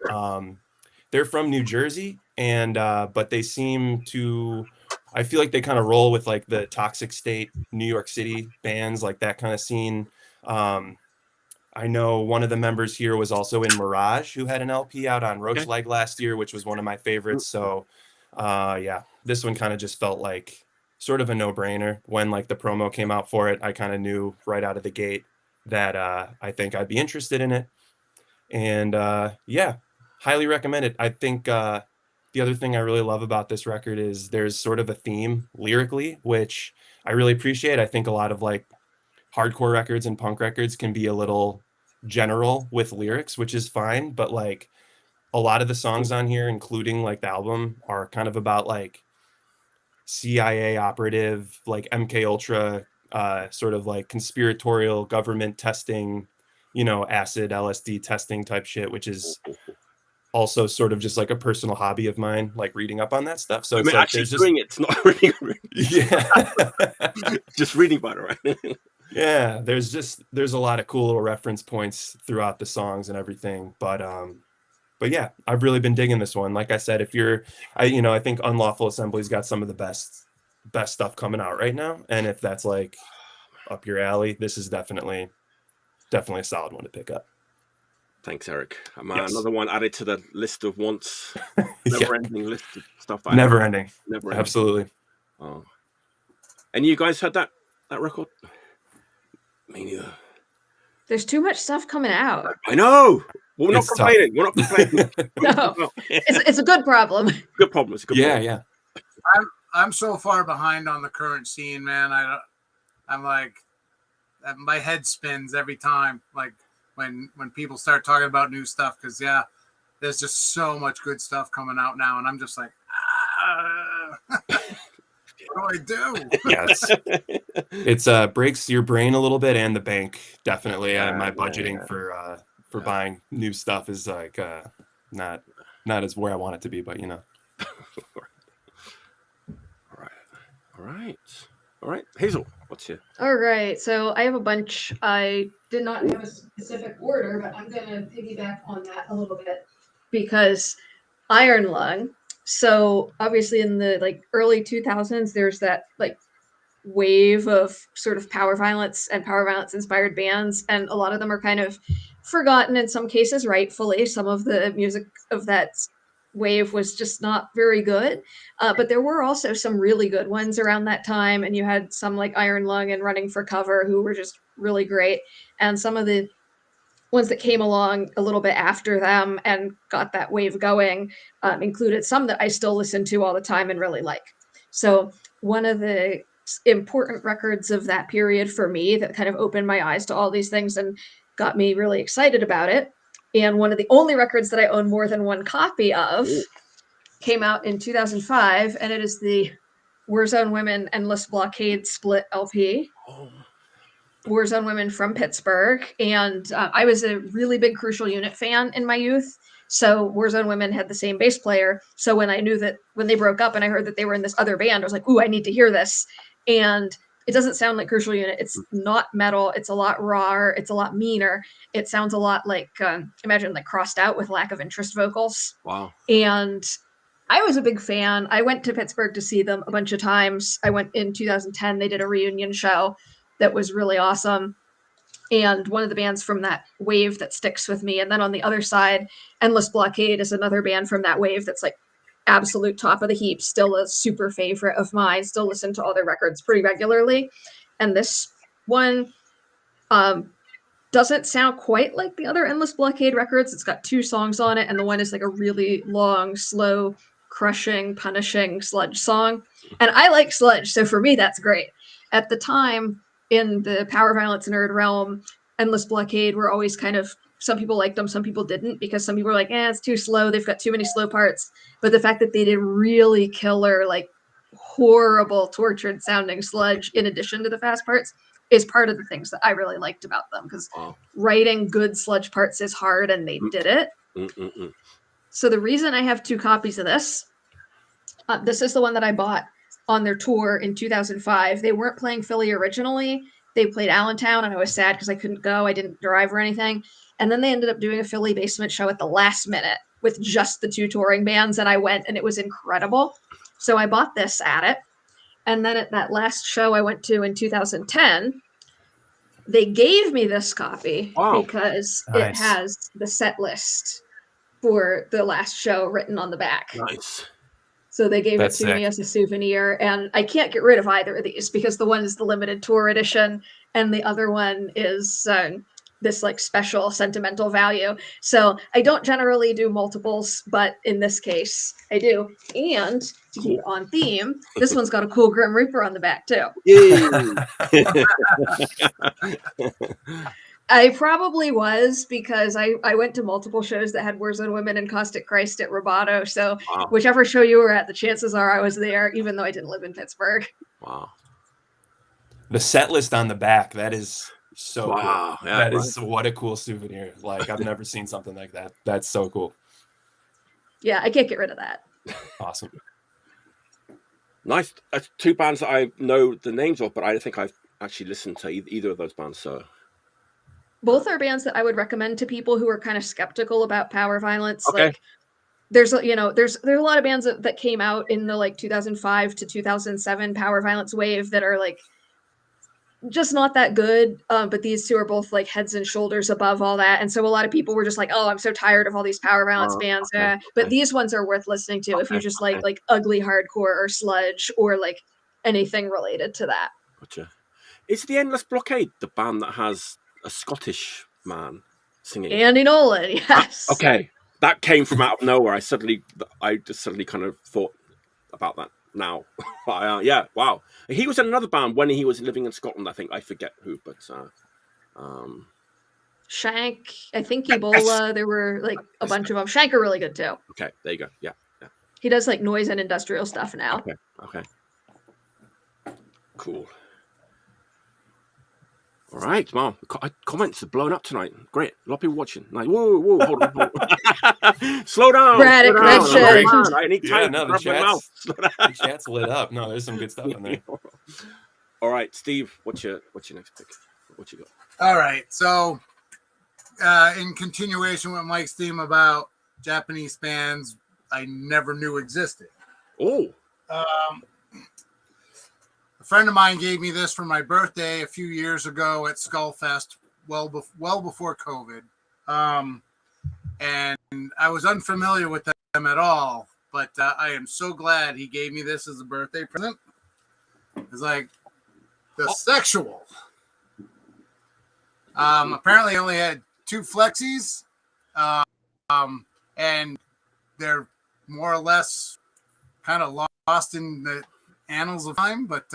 S2: They're from New Jersey, and but they seem to, I feel like they kind of roll with like the Toxic State New York City bands, like that kind of scene. I know one of the members here was also in Mirage, who had an LP out on Roach Leg last year, which was one of my favorites. So yeah, this one kind of just felt like sort of a no-brainer. When like the promo came out for it, I kind of knew right out of the gate that I think I'd be interested in it. And yeah, highly recommend it. I think the other thing I really love about this record is there's sort of a theme lyrically, which I really appreciate. I think a lot of like hardcore records and punk records can be a little general with lyrics, which is fine. But like a lot of the songs on here, including like the album, are kind of about like CIA operative, like MK Ultra, sort of like conspiratorial government testing, you know, acid, LSD testing type shit, which is also sort of just like a personal hobby of mine, like reading up on that stuff. So it's
S1: I mean,
S2: like
S1: actually
S2: there's
S1: doing it's not really
S2: yeah.
S1: just reading about it, right?
S2: Yeah, there's a lot of cool little reference points throughout the songs and everything. But yeah, I've really been digging this one. Like I said, if you're I think Unlawful Assembly's got some of the best stuff coming out right now. And if that's like up your alley, this is definitely a solid one to pick up.
S1: Thanks, Eric.
S2: Yes.
S1: Another one added to the list of wants.
S2: Yeah.
S1: Never-ending list of stuff.
S2: Never ending.
S1: Never-ending.
S2: Absolutely.
S1: Oh. And you guys heard that record? Me neither.
S4: There's too much stuff coming out.
S1: I know. We're not
S2: It's tough.
S1: complaining. We're not complaining.
S4: No, it's a good problem.
S1: Good problem. It's a good problem.
S2: Yeah.
S3: I'm so far behind on the current scene, man. I'm like, my head spins every time. Like when people start talking about new stuff, because yeah, there's just so much good stuff coming out now, and I'm just like, what do I do?
S2: Yeah, it's breaks your brain a little bit, and the bank definitely. My budgeting for buying new stuff is like not as where I want it to be, but you know.
S1: All right. Hazel, what's your?
S4: All right, so I have a bunch. I did not have a specific order, but I'm going to piggyback on that a little bit because Iron Lung. So obviously in the like early 2000s, there's that like wave of sort of power violence and power violence inspired bands, and a lot of them are kind of forgotten in some cases, rightfully. Some of the music of that wave was just not very good, but there were also some really good ones around that time, and you had some like Iron Lung and Running for Cover who were just really great, and some of the ones that came along a little bit after them and got that wave going included some that I still listen to all the time and really like. So one of the important records of that period for me that kind of opened my eyes to all these things and got me really excited about it, and one of the only records that I own more than one copy of, came out in 2005, and it is the Warzone Women Endless Blockade split LP. Warzone women from Pittsburgh, and I was a really big Crucial Unit fan in my youth. So Warzone women had the same bass player. So when I knew that when they broke up and I heard that they were in this other band, I was like, ooh, I need to hear this. And it doesn't sound like Crucial Unit. It's not metal. It's a lot rawer. It's a lot meaner. It sounds a lot like, imagine like Crossed Out with Lack of Interest vocals.
S1: Wow.
S4: And I was a big fan. I went to Pittsburgh to see them a bunch of times. I went in 2010. They did a reunion show that was really awesome. And one of the bands from that wave that sticks with me. And then on the other side, Endless Blockade is another band from that wave that's like absolute top of the heap, still a super favorite of mine, still listen to all their records pretty regularly. And this one doesn't sound quite like the other Endless Blockade records. It's got 2 songs on it, and the one is like a really long, slow, crushing, punishing sludge song. And I like sludge, so for me, that's great. At the time, in the power violence nerd realm, Endless Blockade were always kind of, some people liked them, some people didn't, because some people were like, it's too slow, they've got too many slow parts. But the fact that they did really killer, like horrible, tortured sounding sludge in addition to the fast parts is part of the things that I really liked about them, because writing good sludge parts is hard, and they did it. So the reason I have 2 copies of this is the one that I bought on their tour in 2005. They weren't playing Philly originally. They played Allentown, and I was sad because I couldn't go. I didn't drive or anything. And then they ended up doing a Philly basement show at the last minute with just the 2 touring bands, and I went, and it was incredible. So I bought this at it. And then at that last show I went to in 2010, they gave me this copy because it has the set list for the last show written on the back.
S1: Nice.
S4: So they gave it to me as a souvenir, and I can't get rid of either of these because the one is the limited tour edition and the other one is this like special sentimental value. So I don't generally do multiples, but in this case I do. And to keep it on theme, this one's got a cool Grim Reaper on the back too. I probably was, because I went to multiple shows that had Warzone women and Caustic Christ at Roboto. So whichever show you were at, the chances are I was there, even though I didn't live in Pittsburgh.
S1: Wow.
S2: The set list on the back, that is so cool.
S1: Yeah,
S2: that is what a cool souvenir. Like, I've never seen something like that. That's so cool.
S4: Yeah, I can't get rid of that.
S2: Awesome.
S1: Nice. 2 bands that I know the names of, but I don't think I've actually listened to either of those bands. So
S4: both are bands that I would recommend to people who are kind of skeptical about power violence.
S1: Okay.
S4: Like, there's a lot of bands that came out in the like 2005 to 2007 power violence wave that are like just not that good. But these 2 are both like heads and shoulders above all that. And so a lot of people were just like, oh, I'm so tired of all these power violence bands. But these ones are worth listening to if you just like ugly hardcore or sludge or like anything related to that.
S1: Gotcha. Is the Endless Blockade the band that has a Scottish man singing?
S4: Andy Nolan, yes.
S1: Okay. That came from out of nowhere. I just suddenly kind of thought about that now. But, yeah, wow. He was in another band when he was living in Scotland, I think. I forget who, but
S4: Shank, I think Ebola, there were like a bunch of them. Shank are really good too.
S1: Okay, there you go. Yeah.
S4: He does like noise and industrial stuff now.
S1: Okay. Cool. All right, Mom. Comments are blowing up tonight. Great. A lot of people watching. Like, whoa, hold on. Slow down.
S4: Braddock,
S1: I need time to rub my mouth.
S2: The chat's lit up. No, there's some good stuff in there.
S1: All right, Steve, what's your next pick? What you got?
S3: All right. So, in continuation with Mike's theme about Japanese bands I never knew existed.
S1: Oh.
S3: A friend of mine gave me this for my birthday a few years ago at Skullfest, well before COVID. And I was unfamiliar with them at all, but I am so glad he gave me this as a birthday present. It's like the Sexual. Apparently I only had 2 flexies, and they're more or less kind of lost in the annals of time, but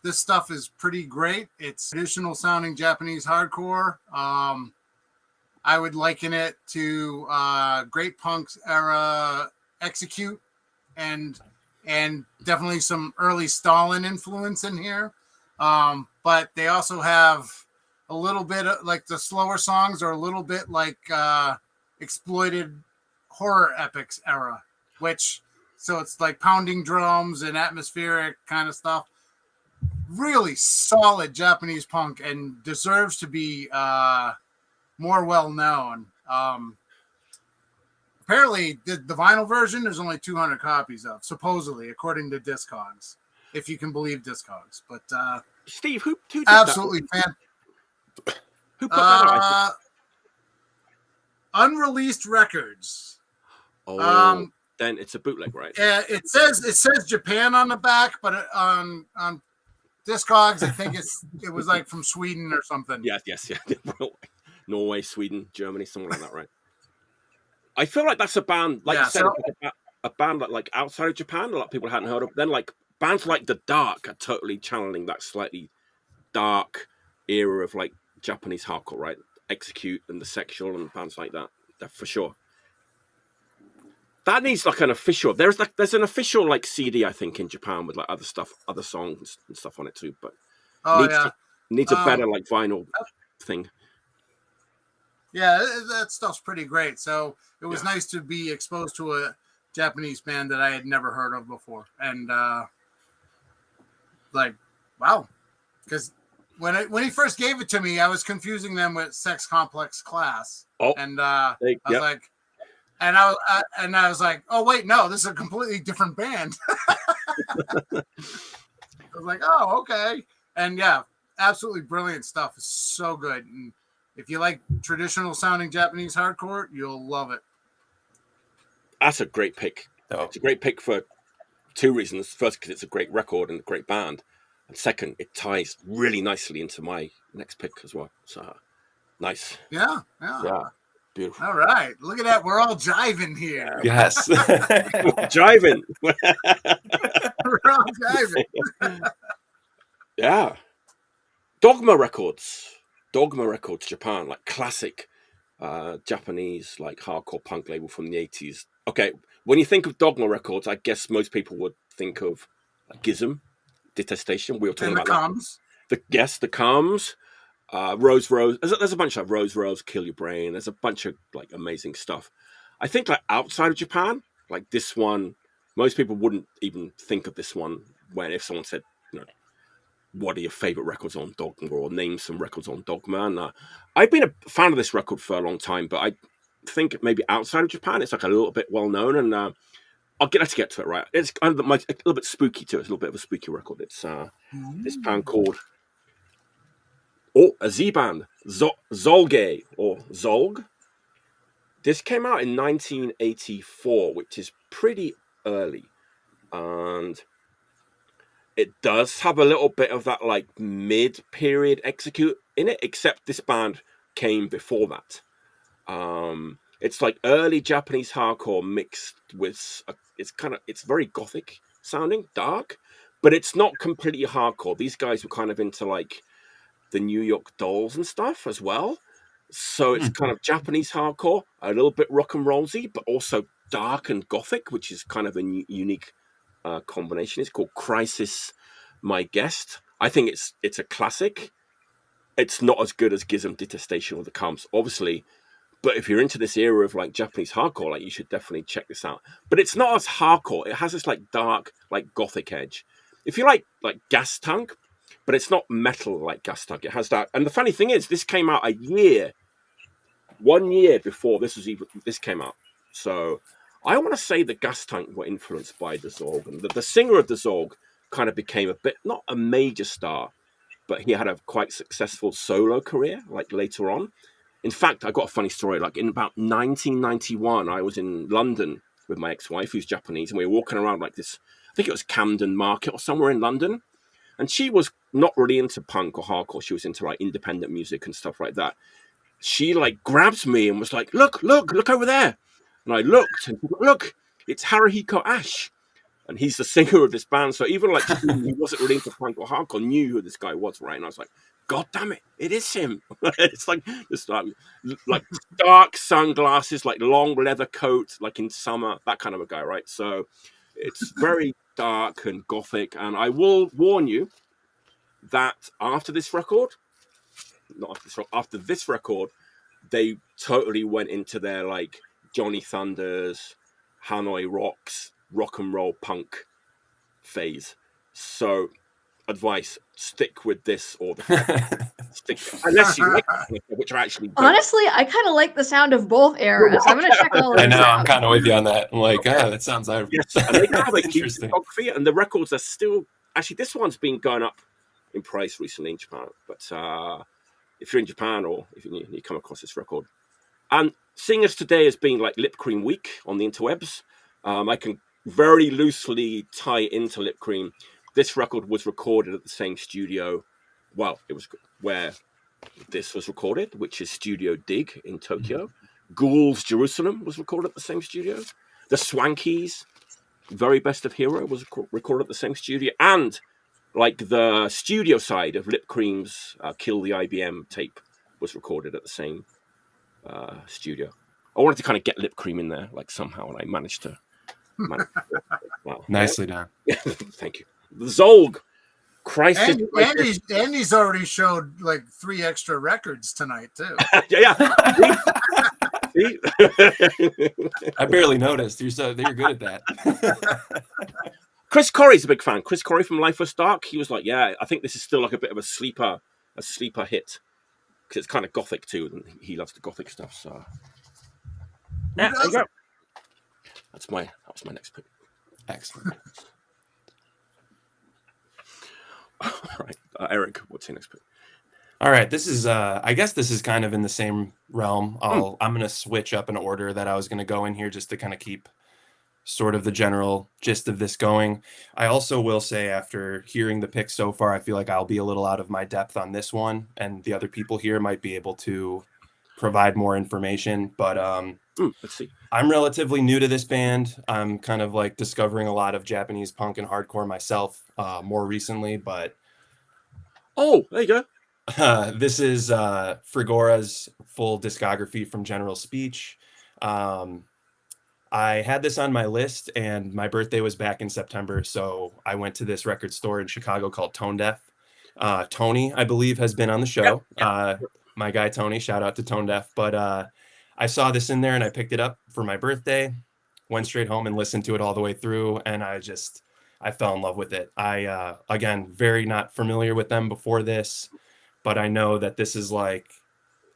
S3: this stuff is pretty great. It's traditional sounding Japanese hardcore. I would liken it to Great Punk's era Execute, and definitely some early Stalin influence in here. but they also have a little bit of like the slower songs are a little bit like exploited horror epics era, so it's like pounding drums and atmospheric kind of stuff. Really solid Japanese punk and deserves to be more well known. Apparently, the vinyl version there's only 200 copies of, supposedly, according to Discogs, if you can believe Discogs. But
S1: Steve, who did
S3: absolutely
S1: that? Who put that out?
S3: Unreleased Records.
S1: Oh, then it's a bootleg, right?
S3: Yeah, it says Japan on the back, but on Discogs, I think it was like from Sweden or something.
S1: Yeah. Norway, Sweden, Germany, something like that, right? I feel like that's a band, like you said, a band that like outside of Japan, a lot of people hadn't heard of. Then like bands like The Dark are totally channeling that slightly dark era of like Japanese hardcore, right? Execute and The Sexual and bands like that for sure. That needs like an official. There's an official like CD I think in Japan with like other stuff, other songs and stuff on it too. But needs a better like vinyl thing.
S3: Yeah, that stuff's pretty great. So it was nice to be exposed to a Japanese band that I had never heard of before, and like, wow, because when he first gave it to me, I was confusing them with Sex Complex Class, and I was like, and I was like, oh wait, no, this is a completely different band. I was like, oh okay, and yeah, absolutely brilliant stuff. It's so good. And if you like traditional sounding Japanese hardcore, you'll love it.
S1: That's a great pick. Oh. It's a great pick for two reasons. First, because it's a great record and a great band. And second, it ties really nicely into my next pick as well. So, nice.
S3: Yeah.
S1: Beautiful.
S3: All right. Look at that. We're all jiving here.
S2: Yes.
S1: Jiving.
S3: We're all jiving.
S1: Yeah. Dogma Records, Japan, like classic Japanese like hardcore punk label from the 80s. Okay, when you think of Dogma Records, I guess most people would think of Gizm, Detestation. We were talking about that. The Calms, Rose. There's a bunch of Rose, Kill Your Brain. There's a bunch of like amazing stuff. I think like outside of Japan, like this one, most people wouldn't even think of this one if someone said, what are your favorite records on Dogma, or name some records on Dogma. And I've been a fan of this record for a long time, but I think maybe outside of Japan it's like a little bit well known, and let's get to it. Right, it's kind of a little bit spooky too. It's a little bit of a spooky record. It's this band called a Z band, Zolge or Zolg. This came out in 1984, which is pretty early, and it does have a little bit of that like mid-period Execute in it, except this band came before that. It's like early Japanese hardcore mixed with it's very gothic sounding, dark, but it's not completely hardcore. These guys were kind of into like the New York Dolls and stuff as well. So it's kind of Japanese hardcore, a little bit rock and rollsy, but also dark and gothic, which is kind of a unique combination. It's called Crisis My Guest. I think it's a classic. It's not as good as Gizm, Detestation or The Calms, obviously, but if you're into this era of like Japanese hardcore, like you should definitely check this out. But it's not as hardcore. It has this like dark, like gothic edge. If you like Gas Tank, but it's not metal like Gas Tank. It has that. And the funny thing is, this came out 1 year before this came out. So I want to say the Gas Tank were influenced by the Zorg, and the singer of the Zorg kind of became a bit, not a major star, but he had a quite successful solo career like later on. In fact, I got a funny story. Like in about 1991, I was in London with my ex-wife, who's Japanese, and we were walking around like this, I think it was Camden Market or somewhere in London. And she was not really into punk or hardcore. She was into like independent music and stuff like that. She like grabs me and was like, look over there. And I looked and look, it's Haruhiko Ash. And he's the singer of this band. So even like he wasn't really into punk or hardcore, knew who this guy was, right? And I was like, God damn it, it is him. It's like this like dark sunglasses, like long leather coat, like in summer, that kind of a guy, right? So it's very dark and gothic. And I will warn you, that after this record, not after this, after this record, they totally went into their like Johnny Thunders, Hanoi Rocks, rock and roll punk phase. So, advice: stick with this or the stick, unless you like it, which I actually don't.
S4: Honestly, I kind of like the sound of both eras. I'm gonna check all of
S2: I know.
S4: these
S2: I'm
S4: out.
S2: kind of with you on that. I'm like, that sounds
S1: Yes, and they have like
S2: interesting.
S1: photography, and the records are still actually. This one's been going up in price recently in Japan, but if you're in Japan or if you come across this record, and seeing as today has been like Lip Cream Week on the interwebs, I can very loosely tie it into Lip Cream. This record was recorded at the same studio. Well, it was where this was recorded, which is Studio Dig in Tokyo. Ghoul's Jerusalem was recorded at the same studio. The Swankies, Very Best of Hero, was recorded at the same studio. And like the studio side of Lip Cream's Kill the IBM tape was recorded at the same studio. I wanted to kind of get Lip Cream in there, like somehow, and I managed to. Wow.
S2: Nicely done.
S1: Thank you. The Zolg. Christ.
S3: Andy's already showed like 3 extra records tonight too.
S1: Yeah. See?
S2: I barely noticed. You're good at that.
S1: Chris Corey's a big fan. Chris Corey from Life Was Dark. He was like, "Yeah, I think this is still like a bit of a sleeper hit because it's kind of gothic too, and he loves the gothic stuff." So, yeah, there you go. That was my next pick.
S2: Excellent.
S1: All right, Eric, what's your next pick?
S2: All right, this is I guess this is kind of in the same realm. I'm going to switch up an order that I was going to go in here just to kind of keep sort of the general gist of this going. I also will say, after hearing the picks so far, I feel like I'll be a little out of my depth on this one, and the other people here might be able to provide more information. But
S1: let's see.
S2: I'm relatively new to this band. I'm kind of like discovering a lot of Japanese punk and hardcore myself more recently, but
S1: oh, there you go.
S2: This is Frigora's full discography from General Speech. I had this on my list, and my birthday was back in September, so I went to this record store in Chicago called Tone Deaf. Tony, I believe, has been on the show.
S1: Yep.
S2: My guy Tony, shout out to Tone Deaf. But I saw this in there, and I picked it up for my birthday, went straight home and listened to it all the way through, and I fell in love with it. I, again, very not familiar with them before this, but I know that this is like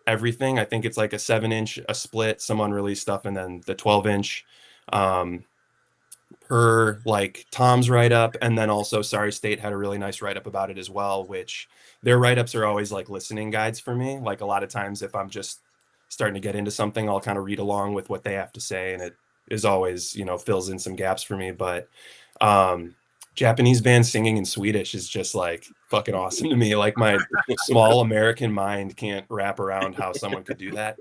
S2: everything. I think it's like a 7-inch, a split, some unreleased stuff, and then the 12-inch per like Tom's write-up, and then also Sorry State had a really nice write-up about it as well, which their write-ups are always like listening guides for me. Like a lot of times if I'm just starting to get into something, I'll kind of read along with what they have to say, and it is always, fills in some gaps for me. But Japanese bands singing in Swedish is just like fucking awesome to me. Like my small American mind can't wrap around how someone could do that.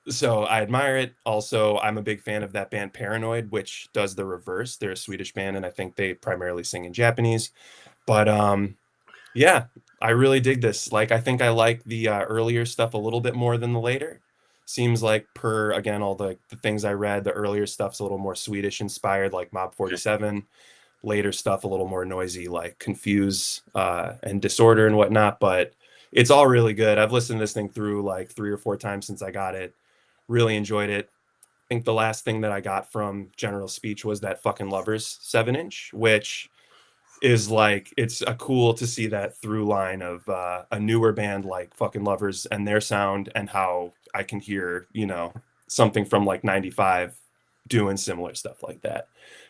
S2: So I admire it. Also, I'm a big fan of that band Paranoid, which does the reverse. They're a Swedish band, and I think they primarily sing in Japanese. But yeah, I really dig this. Like, I think I like the earlier stuff a little bit more than the later. Seems like again, all the things I read, the earlier stuff's a little more Swedish inspired, like Mob 47. Later stuff a little more noisy, like Confuse and Disorder and whatnot. But it's all really good. I've listened to this thing through like 3 or 4 times since I got it. Really enjoyed it. I think the last thing that I got from General Speech was that fucking Lovers 7-inch, which is like, it's a cool to see that through line of a newer band like fucking Lovers and their sound, and how I can hear, something from like 95 doing similar stuff like that.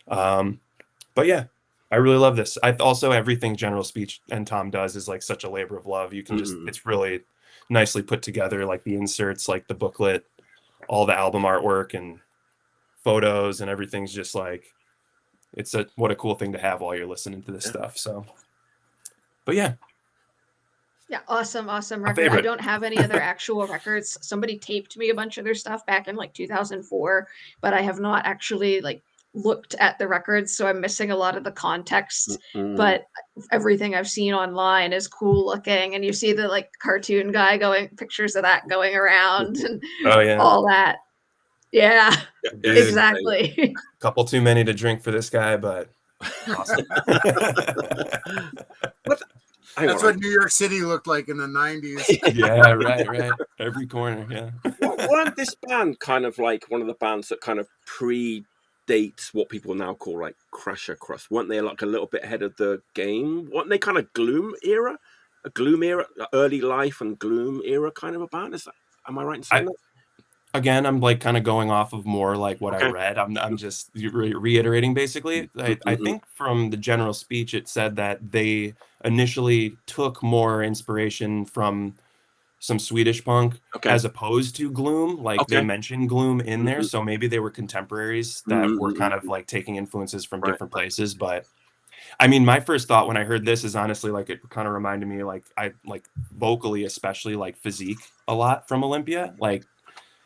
S2: But yeah, I really love this. I also, everything General Speech and Tom does is like such a labor of love. You can just, it's really nicely put together, like the inserts, like the booklet, all the album artwork and photos, and everything's just like, what a cool thing to have while you're listening to this stuff. So, but yeah.
S4: Yeah, awesome record. I don't have any other actual records. Somebody taped me a bunch of their stuff back in like 2004, but I have not actually like looked at the records, so I'm missing a lot of the context. But everything I've seen online is cool looking, and you see the like cartoon guy pictures of that going around, and all that. Yeah, exactly.
S2: A couple too many to drink for this guy, but awesome.
S3: what New York City looked like in the 90s.
S2: Yeah, right. Every corner, yeah.
S1: Weren't this band kind of like one of the bands that kind of predates what people now call like Crust? Weren't they like a little bit ahead of the game? Weren't they kind of Gloom era? A Gloom era, early life and Gloom era kind of a band? Am I right in saying that?
S2: Again, I'm like kind of going off of more like what I read. I'm just reiterating basically. I think from the general speech, it said that they initially took more inspiration from some Swedish punk as opposed to Gloom. Like they mentioned Gloom in there. So maybe they were contemporaries that were kind of like taking influences from different places. But I mean, my first thought when I heard this is honestly like it kind of reminded me like I like vocally, especially like Physique a lot from Olympia. Like,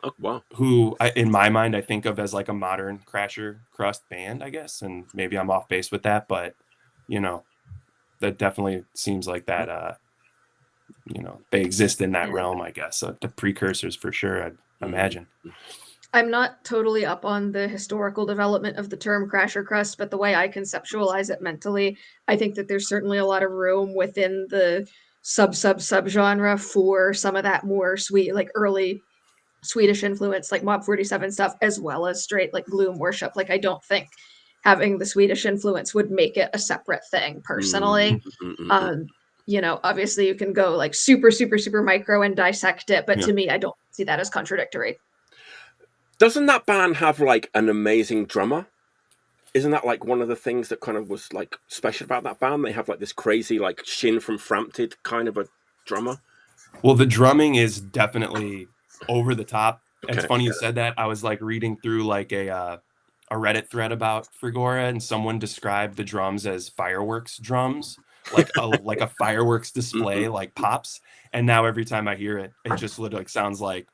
S1: oh, wow.
S2: Who in my mind I think of as like a modern Crust band, I guess, and maybe I'm off base with that, but you know, that definitely seems like that you know, they exist in that realm, I guess. The precursors for sure, I'd imagine.
S4: I'm not totally up on the historical development of the term Crasher Crust, but the way I conceptualize it mentally, I think that there's certainly a lot of room within the subgenre for some of that more sweet, like early Swedish influence, like Mob 47 stuff, as well as straight like Gloom worship. Like I don't think having the Swedish influence would make it a separate thing personally. You know, obviously you can go like super micro and dissect it, but to me, I don't see that as contradictory.
S1: Doesn't that band have like an amazing drummer? Isn't that like one of the things that kind of was like special about that band? They have like this crazy like Shin from Frampted kind of a drummer.
S2: Well, the drumming is definitely over the top. It's funny you said that. I was like reading through like a Reddit thread about Frigora, and someone described the drums as fireworks drums, like a fireworks display, like pops. And now every time I hear it, it just literally sounds like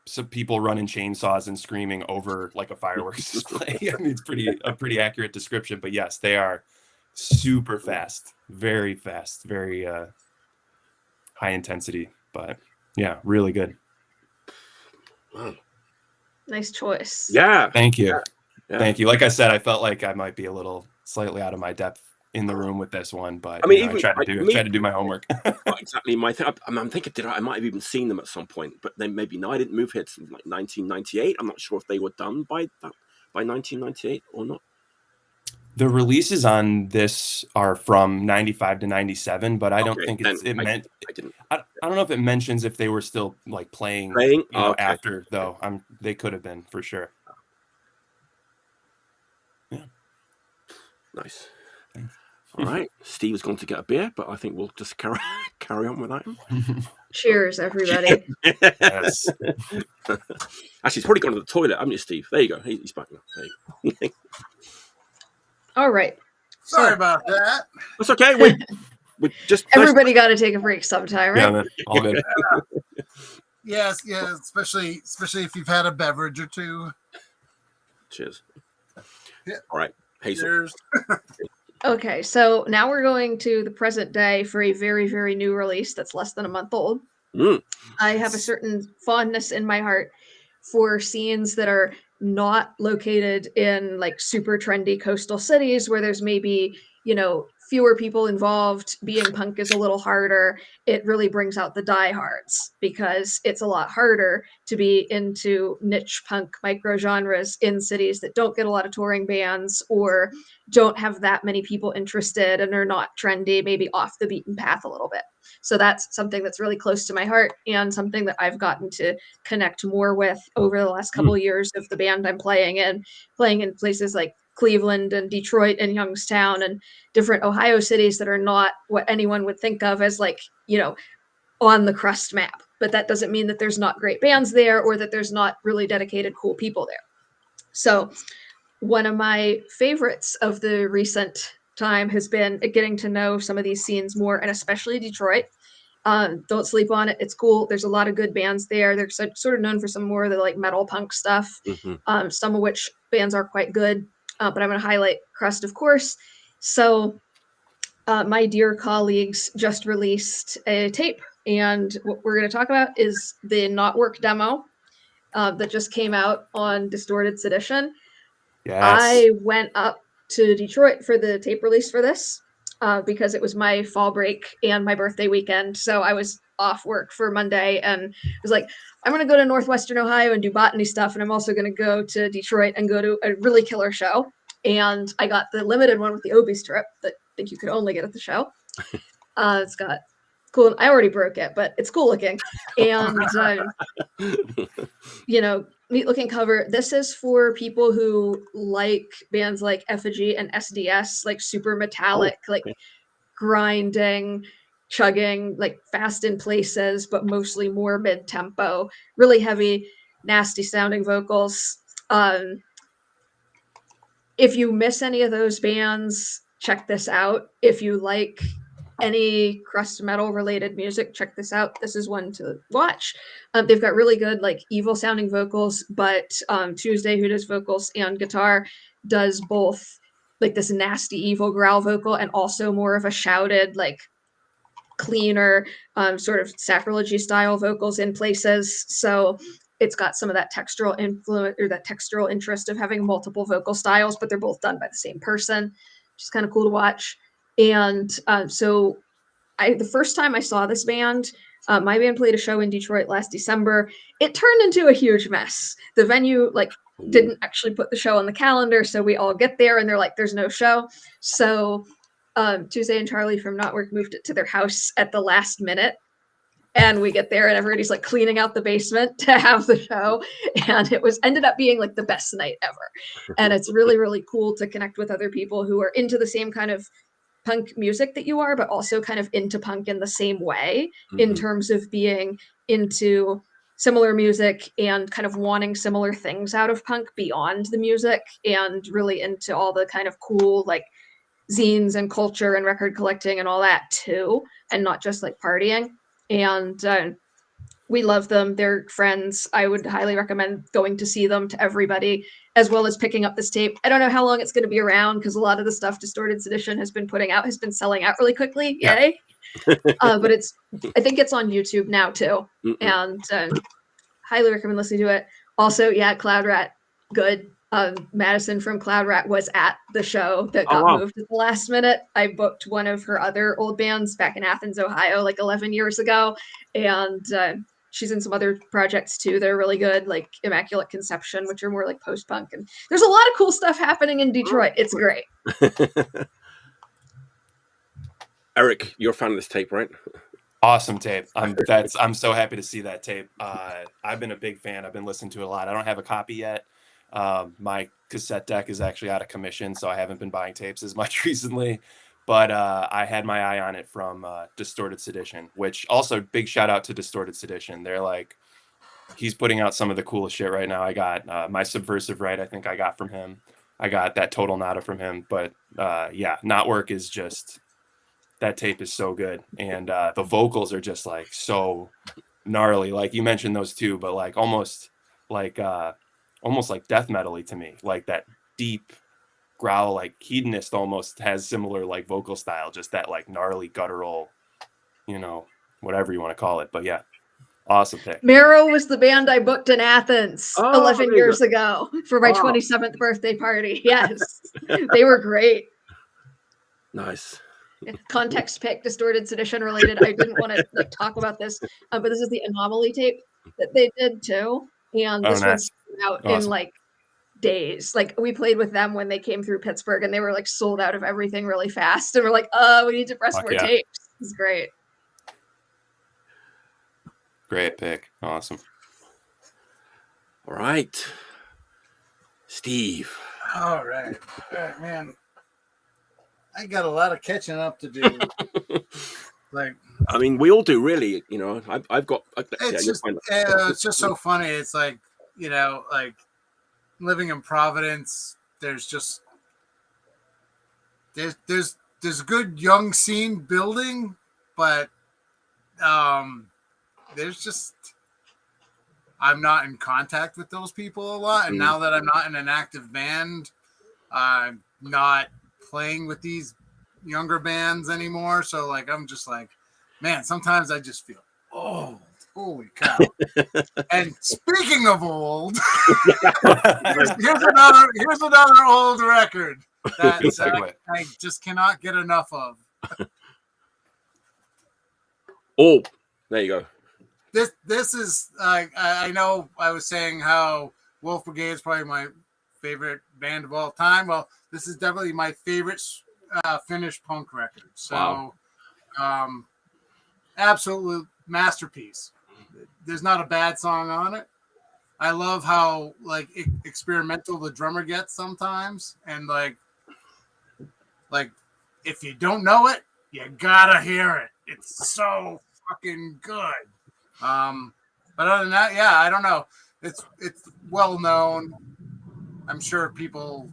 S2: some people running chainsaws and screaming over like a fireworks display. I mean, it's a pretty accurate description, but yes, they are super fast, very high intensity, but yeah, really good.
S1: Wow.
S4: Nice choice.
S1: Yeah.
S2: Thank you. Yeah. Thank you. Like I said, I felt like I might be a little slightly out of my depth in the room with this one, but I mean, I tried to do my homework.
S1: Exactly. I'm thinking, I might have even seen them at some point, but then maybe no, I didn't move here to like 1998. I'm not sure if they were done by 1998 or not.
S2: The releases on this are from 95 to 97, but I don't think I don't know if it mentions if they were still like playing after though. They could have been for sure. Yeah.
S1: Nice. Thanks. All right. Steve is going to get a beer, but I think we'll just carry on with that.
S4: Cheers, everybody.
S2: Yes.
S1: Actually, he's probably gone to the toilet, haven't you, Steve? There you go. He's back now. There you go.
S4: All right.
S3: Sorry about that.
S1: That's okay. We just
S4: everybody got to take a break sometime, right?
S2: Yeah, man. All good.
S3: Yes, especially if you've had a beverage or two.
S1: Cheers.
S3: Yeah.
S1: All right, Hazel.
S3: Cheers.
S4: Okay, so now we're going to the present day for a very, very new release that's less than a month old. I have a certain fondness in my heart for scenes that are not located in like super trendy coastal cities where there's maybe, fewer people involved. Being punk is a little harder. It really brings out the diehards because it's a lot harder to be into niche punk micro genres in cities that don't get a lot of touring bands or don't have that many people interested and are not trendy, maybe off the beaten path a little bit. So that's something that's really close to my heart and something that I've gotten to connect more with over the last couple of years of the band I'm playing in places like Cleveland and Detroit and Youngstown and different Ohio cities that are not what anyone would think of as like, on the Crust map. But that doesn't mean that there's not great bands there or that there's not really dedicated, cool people there. So one of my favorites of the recent time has been getting to know some of these scenes more, and especially Detroit. Don't sleep on it. It's cool. There's a lot of good bands there. They're sort of known for some more of the like metal punk stuff, some of which bands are quite good. But I'm going to highlight Crust, of course. So my dear colleagues just released a tape, and what we're going to talk about is the Not Work demo that just came out on Distorted Sedition.
S2: Yes.
S4: I went up to Detroit for the tape release for this. because it was my fall break and my birthday weekend. So I was off work for Monday and was like, I'm going to go to Northwestern Ohio and do botany stuff. And I'm also going to go to Detroit and go to a really killer show. And I got the limited one with the Obie strip that I think you could only get at the show. It's got cool. I already broke it, but it's cool looking. And, you know, neat looking cover. This is for people who like bands like Effigy and SDS, like super metallic, like grinding, chugging, like fast in places, but mostly more mid-tempo, really heavy, nasty sounding vocals. If you miss any of those bands, check this out. If you like any crust metal related music, check this out. This is one to watch. They've got really good, like evil sounding vocals, but Tuesday, who does vocals and guitar, does both like this nasty evil growl vocal and also more of a shouted, like cleaner, sort of sacrilege style vocals in places. So it's got some of that textural influence or that textural interest of having multiple vocal styles, but they're both done by the same person, which is kind of cool to watch. And so the first time I saw this band, my band played a show in Detroit last December. It turned into a huge mess. The venue didn't actually put the show on the calendar, so we all get there and they're like, there's no show. So Tuesday and Charlie from Not Work moved it to their house at the last minute. And we get there and everybody's like cleaning out the basement to have the show. And it ended up being like the best night ever. And it's really, really cool to connect with other people who are into the same kind of punk music that you are, but also kind of into punk in the same way, in terms of being into similar music and kind of wanting similar things out of punk beyond the music, and really into all the kind of cool like zines and culture and record collecting and all that too, and not just like partying. And we love them. They're friends. I would highly recommend going to see them to everybody, as well as picking up this tape. I don't know how long it's going to be around because a lot of the stuff Distorted Sedition has been putting out has been selling out really quickly. Yay. But I think it's on YouTube now too. And highly recommend listening to it. Also, Cloud Rat, good. Madison from Cloud Rat was at the show that got moved at the last minute. I booked one of her other old bands back in Athens, Ohio, like 11 years ago. And she's in some other projects too. They're really good, like Immaculate Conception, which are more like post-punk. And there's a lot of cool stuff happening in Detroit. It's great.
S1: Eric, you're a fan of this tape, right?
S2: Awesome tape. I'm so happy to see that tape. I've been a big fan. I've been listening to it a lot. I don't have a copy yet. My cassette deck is actually out of commission, so I haven't been buying tapes as much recently. But I had my eye on it from Distorted Sedition, which also big shout out to Distorted Sedition. They're like, he's putting out some of the coolest shit right now. I got my Subversive Right, I think I got from him. I got that Total Nada from him. But Not Work is just, that tape is so good. And the vocals are just like so gnarly. Like you mentioned those two, but like almost like death metal-y to me. Like that deep growl, like Hedonist almost has similar like vocal style, just that like gnarly guttural, whatever you want to call it. But yeah, awesome pick.
S4: Marrow was the band I booked in Athens 11 years ago for my 27th birthday party. Yes, they were great.
S1: Nice.
S4: Context pick, Distorted Sedition related. I didn't want to talk about this, but this is the Anomaly tape that they did too. And this one's out in like days. Like we played with them when they came through Pittsburgh and they were like sold out of everything really fast. And we're like, we need to press more tapes. It's great.
S2: Great pick. Awesome.
S1: All right. Steve.
S3: All right, man. I got a lot of catching up to do.
S1: I mean, we all do, really. I've got.
S3: It's just so funny. It's like, like living in Providence. There's just there's a good young scene building, but there's just, I'm not in contact with those people a lot. And now that I'm not in an active band, I'm not playing with these younger bands anymore. So like, I'm just like, man, sometimes I just feel old. Holy cow. And speaking of old, here's another old record that I just cannot get enough of.
S1: Oh, there you go.
S3: This is I know I was saying how Wolf Brigade is probably my favorite band of all time. Well, this is definitely my favorite Finnish punk record. So, absolute masterpiece. There's not a bad song on it. I love how like experimental the drummer gets sometimes, and like if you don't know it, you gotta hear it. It's so fucking good. But other than that, yeah, I don't know. It's well known. I'm sure people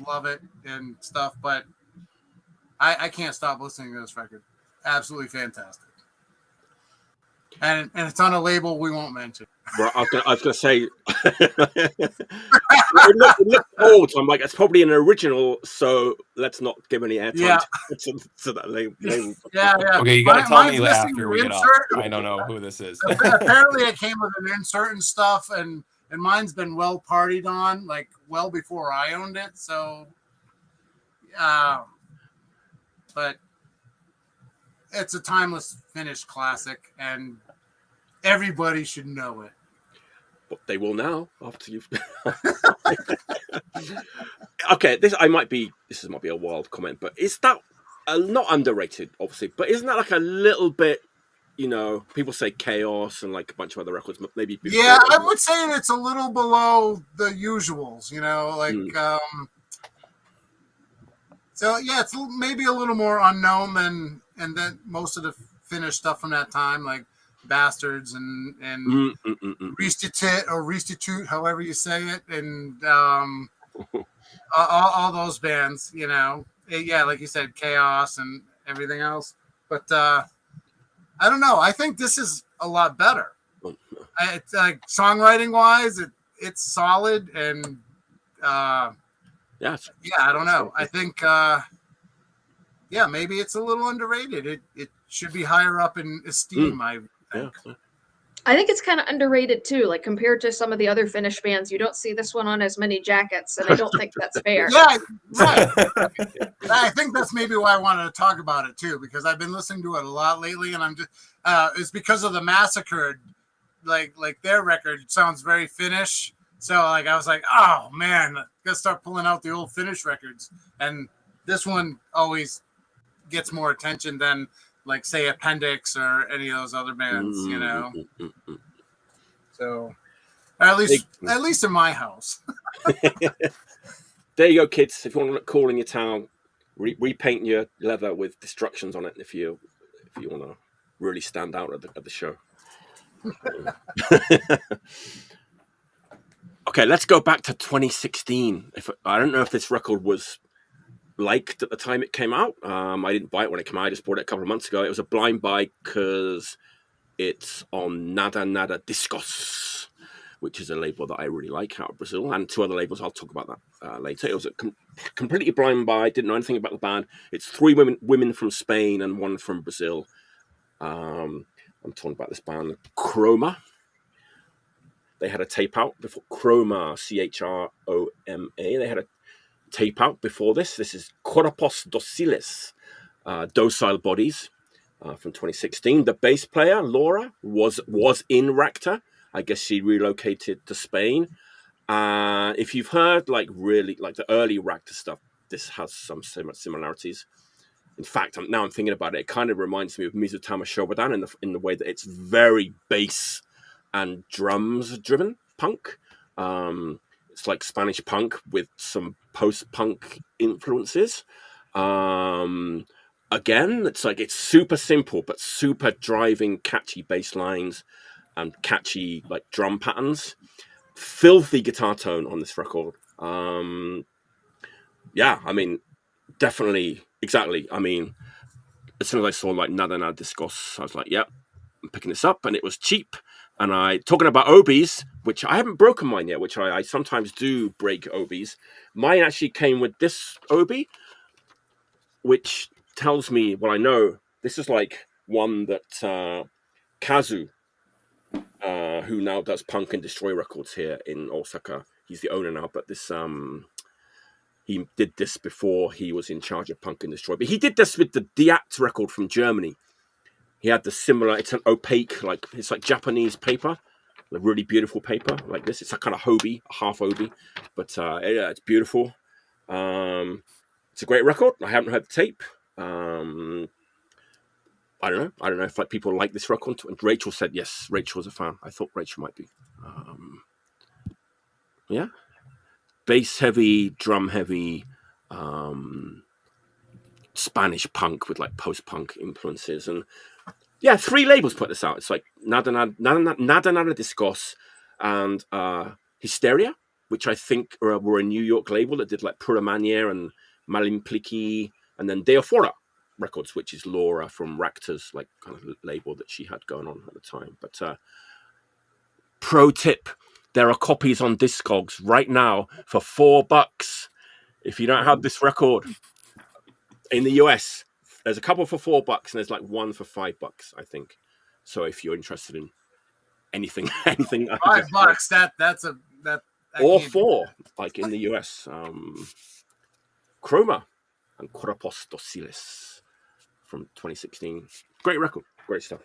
S3: love it and stuff, but I can't stop listening to this record. Absolutely fantastic. And it's on a label we won't mention.
S1: Well, I was gonna say it looked old, so I'm like, it's probably an original, so let's not give any airtime to that label.
S3: Yeah.
S2: Okay, you gotta tell me after we get off. I don't know who this is.
S3: Apparently it came with an insert and stuff, and mine's been well partied on, like well before I owned it, so but it's a timeless Finnish classic, and everybody should know it.
S1: But they will now after you've. Okay, this might be a wild comment, but is that not underrated, obviously? But isn't that like a little bit? You know, people say Chaos and like a bunch of other records, maybe.
S3: Yeah, I would say it's a little below the usuals. You know, like so. Yeah, it's maybe a little more unknown than most of the Finnish stuff from that time, like Bastards and Ristitit or Ristitut, however you say it, and all those bands, you know. Yeah, like you said, Chaos and everything else. But I don't know. I think this is a lot better. It's like songwriting wise, it's solid, and I don't know. I think maybe it's a little underrated. It should be higher up in esteem, I think.
S1: Yeah.
S4: I think it's kind of underrated too. Like compared to some of the other Finnish bands, you don't see this one on as many jackets, and I don't think that's fair.
S3: Yeah, right. I think that's maybe why I wanted to talk about it too, because I've been listening to it a lot lately, and I'm just it's because of the Massacred. Like their record sounds very Finnish, so like I was like, oh man, gotta start pulling out the old Finnish records, and this one always gets more attention than like say Appendix or any of those other bands, you know. So at least in my house.
S1: There you go, kids. If you want to look cool in your town, repaint your leather with destructions on it. If you want to really stand out at the show. Okay, let's go back to 2016. I don't know if this record was liked at the time it came out. I didn't buy it when it came out. I just bought it a couple of months ago. It was a blind buy because it's on Nada Nada Discos, which is a label that I really like out of Brazil, and two other labels. I'll talk about that later. It was a completely blind buy. Didn't know anything about the band. It's three women from Spain and one from Brazil. I'm talking about this band, Chroma. They had a tape out before Chroma, Chroma. They had a tape out before this. This is Corpos Docilis, Docile Bodies, from 2016. The bass player, Laura, was in Racta. I guess she relocated to Spain. If you've heard like the early Racta stuff, this has some similarities. In fact, now I'm thinking about it, it kind of reminds me of Mizutama Shobodan in the way that it's very bass and drums driven punk. It's like Spanish punk with some post-punk influences. Again, it's super simple but super driving, catchy bass lines and catchy like drum patterns. Filthy guitar tone on this record. Definitely, exactly. I mean, as soon as I saw like Nada Nada Discos, I was like, yep, I'm picking this up, and it was cheap. And talking about obies, which I haven't broken mine yet, which I sometimes do break obies. Mine actually came with this obi, which tells me, well, I know this is like one that Kazu, who now does Punk and Destroy Records here in Osaka, he's the owner now, but this he did this before he was in charge of Punk and Destroy. But he did this with the Diat record from Germany. He had the similar, it's an opaque, like it's like Japanese paper, a really beautiful paper like this. It's a kind of Hobie, a half Hobie, but yeah, it's beautiful. It's a great record. I haven't heard the tape. I don't know if like people like this record. And Rachel said yes. Rachel was a fan. I thought Rachel might be. Yeah, bass heavy, drum heavy, Spanish punk with like post punk influences, and yeah, 3 labels put this out. It's like Nada Discos and Hysteria, which I think were a New York label that did like Pura Manier and Malimpliki, and then Deofora Records, which is Laura from Rakta's like kind of label that she had going on at the time. But pro tip, there are copies on Discogs right now for $4. If you don't have this record in the US, there's a couple for $4 and there's like one for $5, I think. So if you're interested in anything,
S3: $5, that's a that
S1: or 4, like in the US. Chroma and Corpus Docilis from 2016. Great record, great stuff.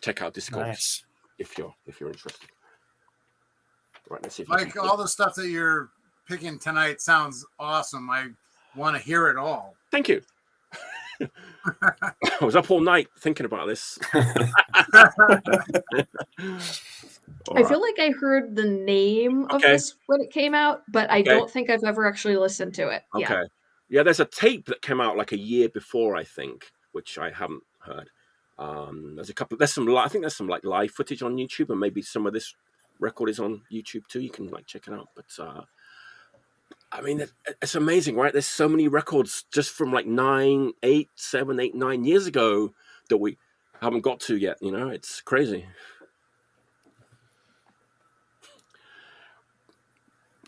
S1: Check out Discogs if you're interested. Right, let's see if
S3: like all the stuff that you're picking tonight sounds awesome. I want to hear it all.
S1: Thank you. I was up all night thinking about this.
S4: I feel like I heard the name of this when it came out, but I don't think I've ever actually listened to it.
S1: Okay. Yeah, there's a tape that came out like a year before, I think, which I haven't heard. There's some like live footage on YouTube, and maybe some of this record is on YouTube too. You can like check it out. But I mean, it's amazing, right? There's so many records just from like 9 years ago that we haven't got to yet. You know, it's crazy.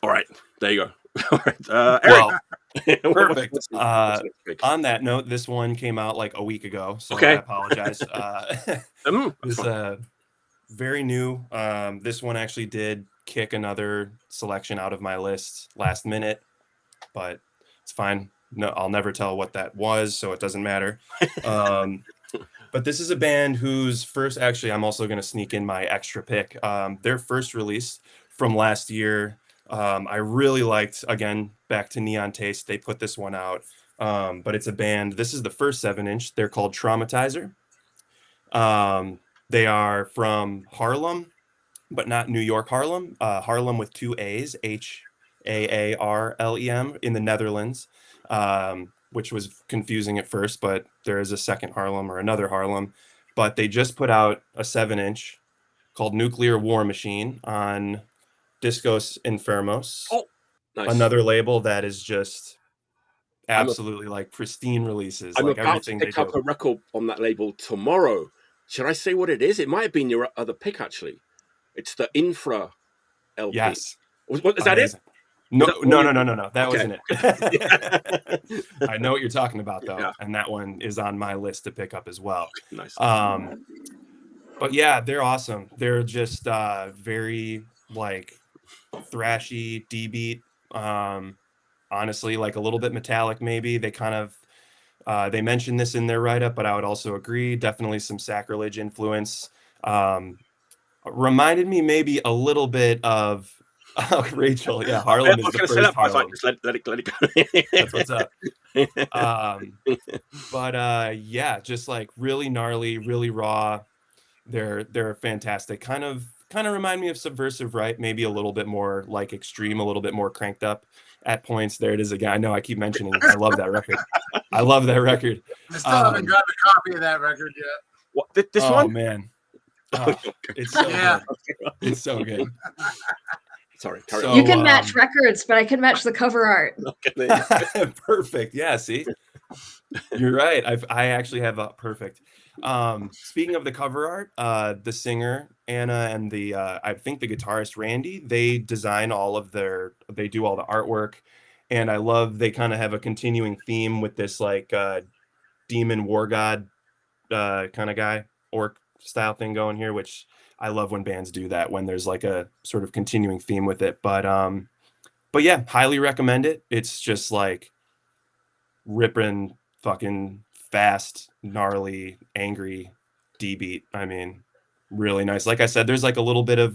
S1: All right, there you go. All right,
S2: well, perfect. On that note, this one came out like a week ago, so I apologize. It's very new. This one actually did kick another selection out of my list last minute, but it's fine. No, I'll never tell what that was, so it doesn't matter. But this is a band whose first, actually, I'm also going to sneak in my extra pick. Their first release from last year, I really liked. Again, back to Neon Taste, they put this one out. But it's a band. This is the first 7-inch. They're called Traumatizer. They are from Harlem, but not New York Harlem. Harlem with 2 A's, Haarlem, in the Netherlands, which was confusing at first, but there is a second Harlem or another Harlem. But they just put out a 7-inch called Nuclear War Machine on Discos Enfermos. Oh, nice. Another label that is just absolutely like pristine releases.
S1: I'm
S2: like
S1: about
S2: everything
S1: to pick up a record on that label tomorrow. Should I say what it is? It might have been your other pick, actually. It's the Infra LP.
S2: Yes.
S1: Is that it?
S2: No. That wasn't it. I know what you're talking about, though, and that one is on my list to pick up as well.
S1: Nice.
S2: But yeah, they're awesome. They're just very like thrashy, D-beat. Honestly, like a little bit metallic, maybe. They kind of they mentioned this in their write-up, but I would also agree. Definitely some Sacrilege influence. Reminded me maybe a little bit of Rachel. Yeah, Harlem is the first Harlem.
S1: Just let it go.
S2: That's what's up. But yeah, just like really gnarly, really raw. They're fantastic. Kind of remind me of Subversive, right? Maybe a little bit more like extreme, a little bit more cranked up at points. There it is again. I know I keep mentioning. I love that record. I love that record.
S3: I still haven't got a copy of that record yet.
S1: What this one?
S2: Oh man, it's so good. It's so good.
S1: Sorry.
S4: So, you can match records, but I can match the cover art.
S2: Perfect. Yeah. See, you're right. I actually have a perfect. Speaking of the cover art, the singer Anna and the I think the guitarist Randy, they design they do all the artwork, and I love they kind of have a continuing theme with this like demon war god kind of guy orc style thing going here, which I love when bands do that, when there's like a sort of continuing theme with it. But But yeah, highly recommend it. It's just like ripping fucking fast, gnarly, angry D beat. I mean, really nice. Like I said, there's like a little bit of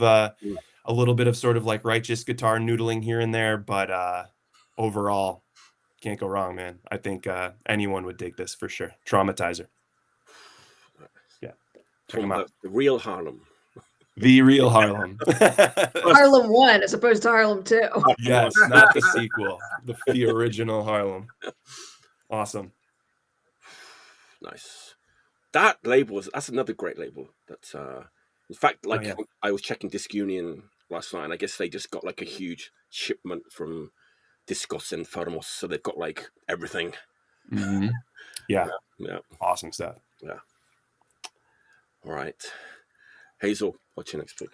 S2: sort of like righteous guitar noodling here and there, but overall, can't go wrong, man. I think anyone would dig this for sure. Traumatizer. Yeah. Check them out.
S1: The real Harlem.
S2: The real Harlem.
S4: Harlem 1 as opposed to Harlem 2.
S2: Yes, not the sequel. The original Harlem. Awesome.
S1: Nice. That label that's another great label. That's in fact, like I was checking Disc Union last night, and I guess they just got like a huge shipment from Discos and Fermos, so they've got like everything.
S2: Mm-hmm. Yeah. Awesome stuff.
S1: Yeah. All right, Hazel, what's your next pick?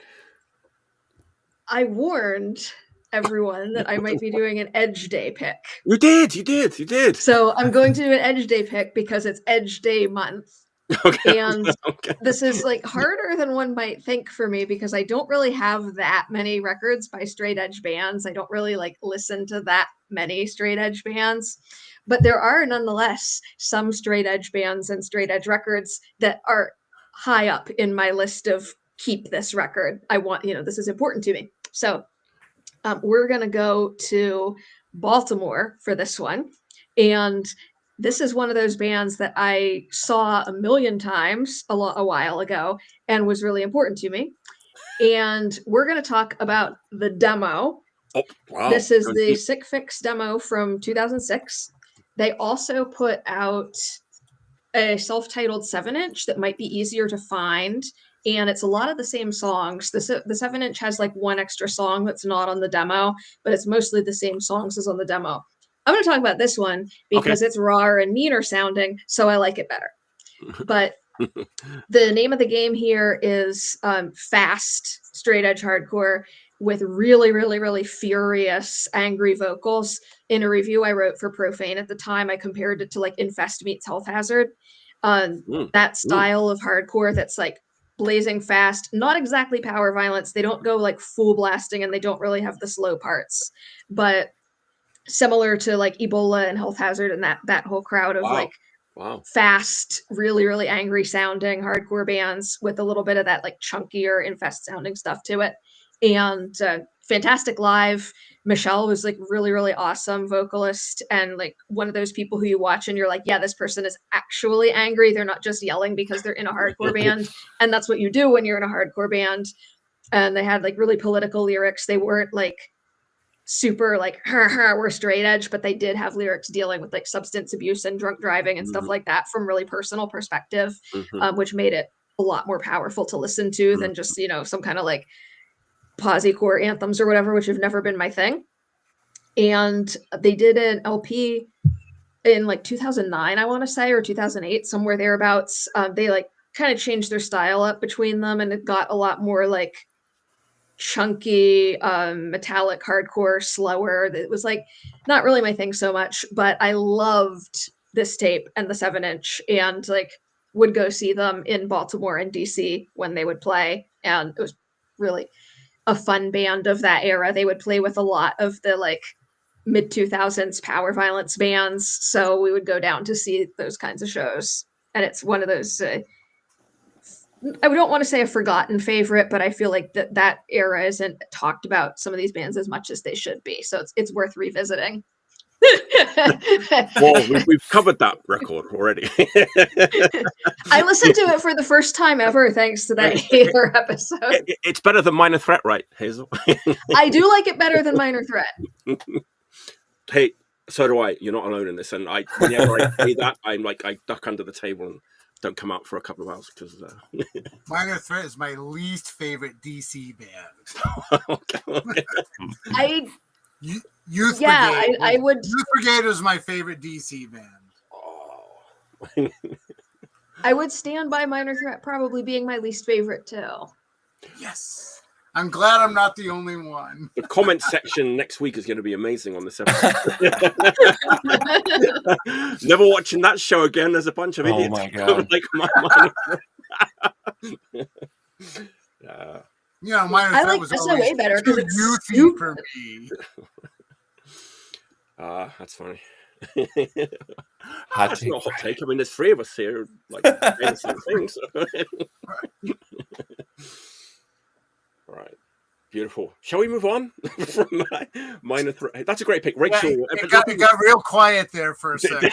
S4: I warned everyone that I might be doing an Edge Day pick.
S1: You did.
S4: So I'm going to do an Edge Day pick because it's Edge Day month.
S1: Okay.
S4: And this is like harder than one might think for me because I don't really have that many records by straight edge bands. I don't really like listen to that many straight edge bands, but there are nonetheless some straight edge bands and straight edge records that are high up in my list of keep this record. I want, this is important to me. So we're going to go to Baltimore for this one. And this is one of those bands that I saw a million times a while ago and was really important to me. And we're going to talk about the demo.
S1: Oh, wow.
S4: This is the Sick Fix demo from 2006. They also put out a self-titled 7-inch that might be easier to find. And it's a lot of the same songs. The 7-inch has like one extra song that's not on the demo, but it's mostly the same songs as on the demo. I'm going to talk about this one because it's rawer and meaner sounding, so I like it better. But the name of the game here is fast, straight edge hardcore with really, really, really furious, angry vocals. In a review I wrote for Profane at the time, I compared it to like Infest meets Health Hazard. That style of hardcore that's like blazing fast, not exactly power violence. They don't go like full blasting and they don't really have the slow parts, but similar to like Ebola and Health Hazard and that whole crowd of fast, really, really angry sounding hardcore bands with a little bit of that like chunkier Infest sounding stuff to it. And fantastic live. Michelle was like really, really awesome vocalist and like one of those people who you watch and you're like, yeah, this person is actually angry. They're not just yelling because they're in a hardcore band. And that's what you do when you're in a hardcore band. And they had like really political lyrics. They weren't like super like we're straight edge, but they did have lyrics dealing with like substance abuse and drunk driving and stuff like that from really personal perspective, which made it a lot more powerful to listen to than just some kind of like posi-core anthems or whatever, which have never been my thing. And they did an LP in like 2009, I want to say, or 2008, somewhere thereabouts. They like kind of changed their style up between them, and it got a lot more like chunky, metallic hardcore, slower. It was like not really my thing so much, but I loved this tape and the 7-inch, and like would go see them in Baltimore and DC when they would play, and it was really a fun band of that era. They would play with a lot of the like mid 2000s power violence bands, so we would go down to see those kinds of shows. And it's one of those I don't want to say a forgotten favorite, but I feel like that era isn't talked about, some of these bands, as much as they should be. So it's worth revisiting.
S1: Well, we've covered that record already.
S4: I listened to it for the first time ever thanks to that Hater episode.
S1: It's better than Minor Threat, right, Hazel?
S4: I do like it better than Minor Threat.
S1: Hey, so do I. You're not alone in this. And whenever I say that, I'm like, I duck under the table and don't come out for a couple of hours because
S3: Minor Threat is my least favorite DC band.
S1: Okay.
S3: Youth Brigade.
S4: I would.
S3: Youth Brigade was my favorite DC band.
S1: Oh.
S4: I would stand by Minor Threat probably being my least favorite too.
S3: Yes. I'm glad I'm not the only one.
S1: The comment section next week is going to be amazing on this episode. Never watching that show again. There's a bunch of idiots.
S2: Oh my God.
S1: Like
S3: Minor Threat was
S4: SOA
S3: always
S4: better
S3: too
S4: because it's
S3: youthy for me.
S1: That's funny.
S2: Hot
S1: That's
S2: take
S1: not a hot
S2: Friday.
S1: take. I mean, there's three of us here, like saying the same things. All right, beautiful. Shall we move on from Minor Threat? That's a great pick, Rachel.
S3: Yeah, it got real quiet there for a second.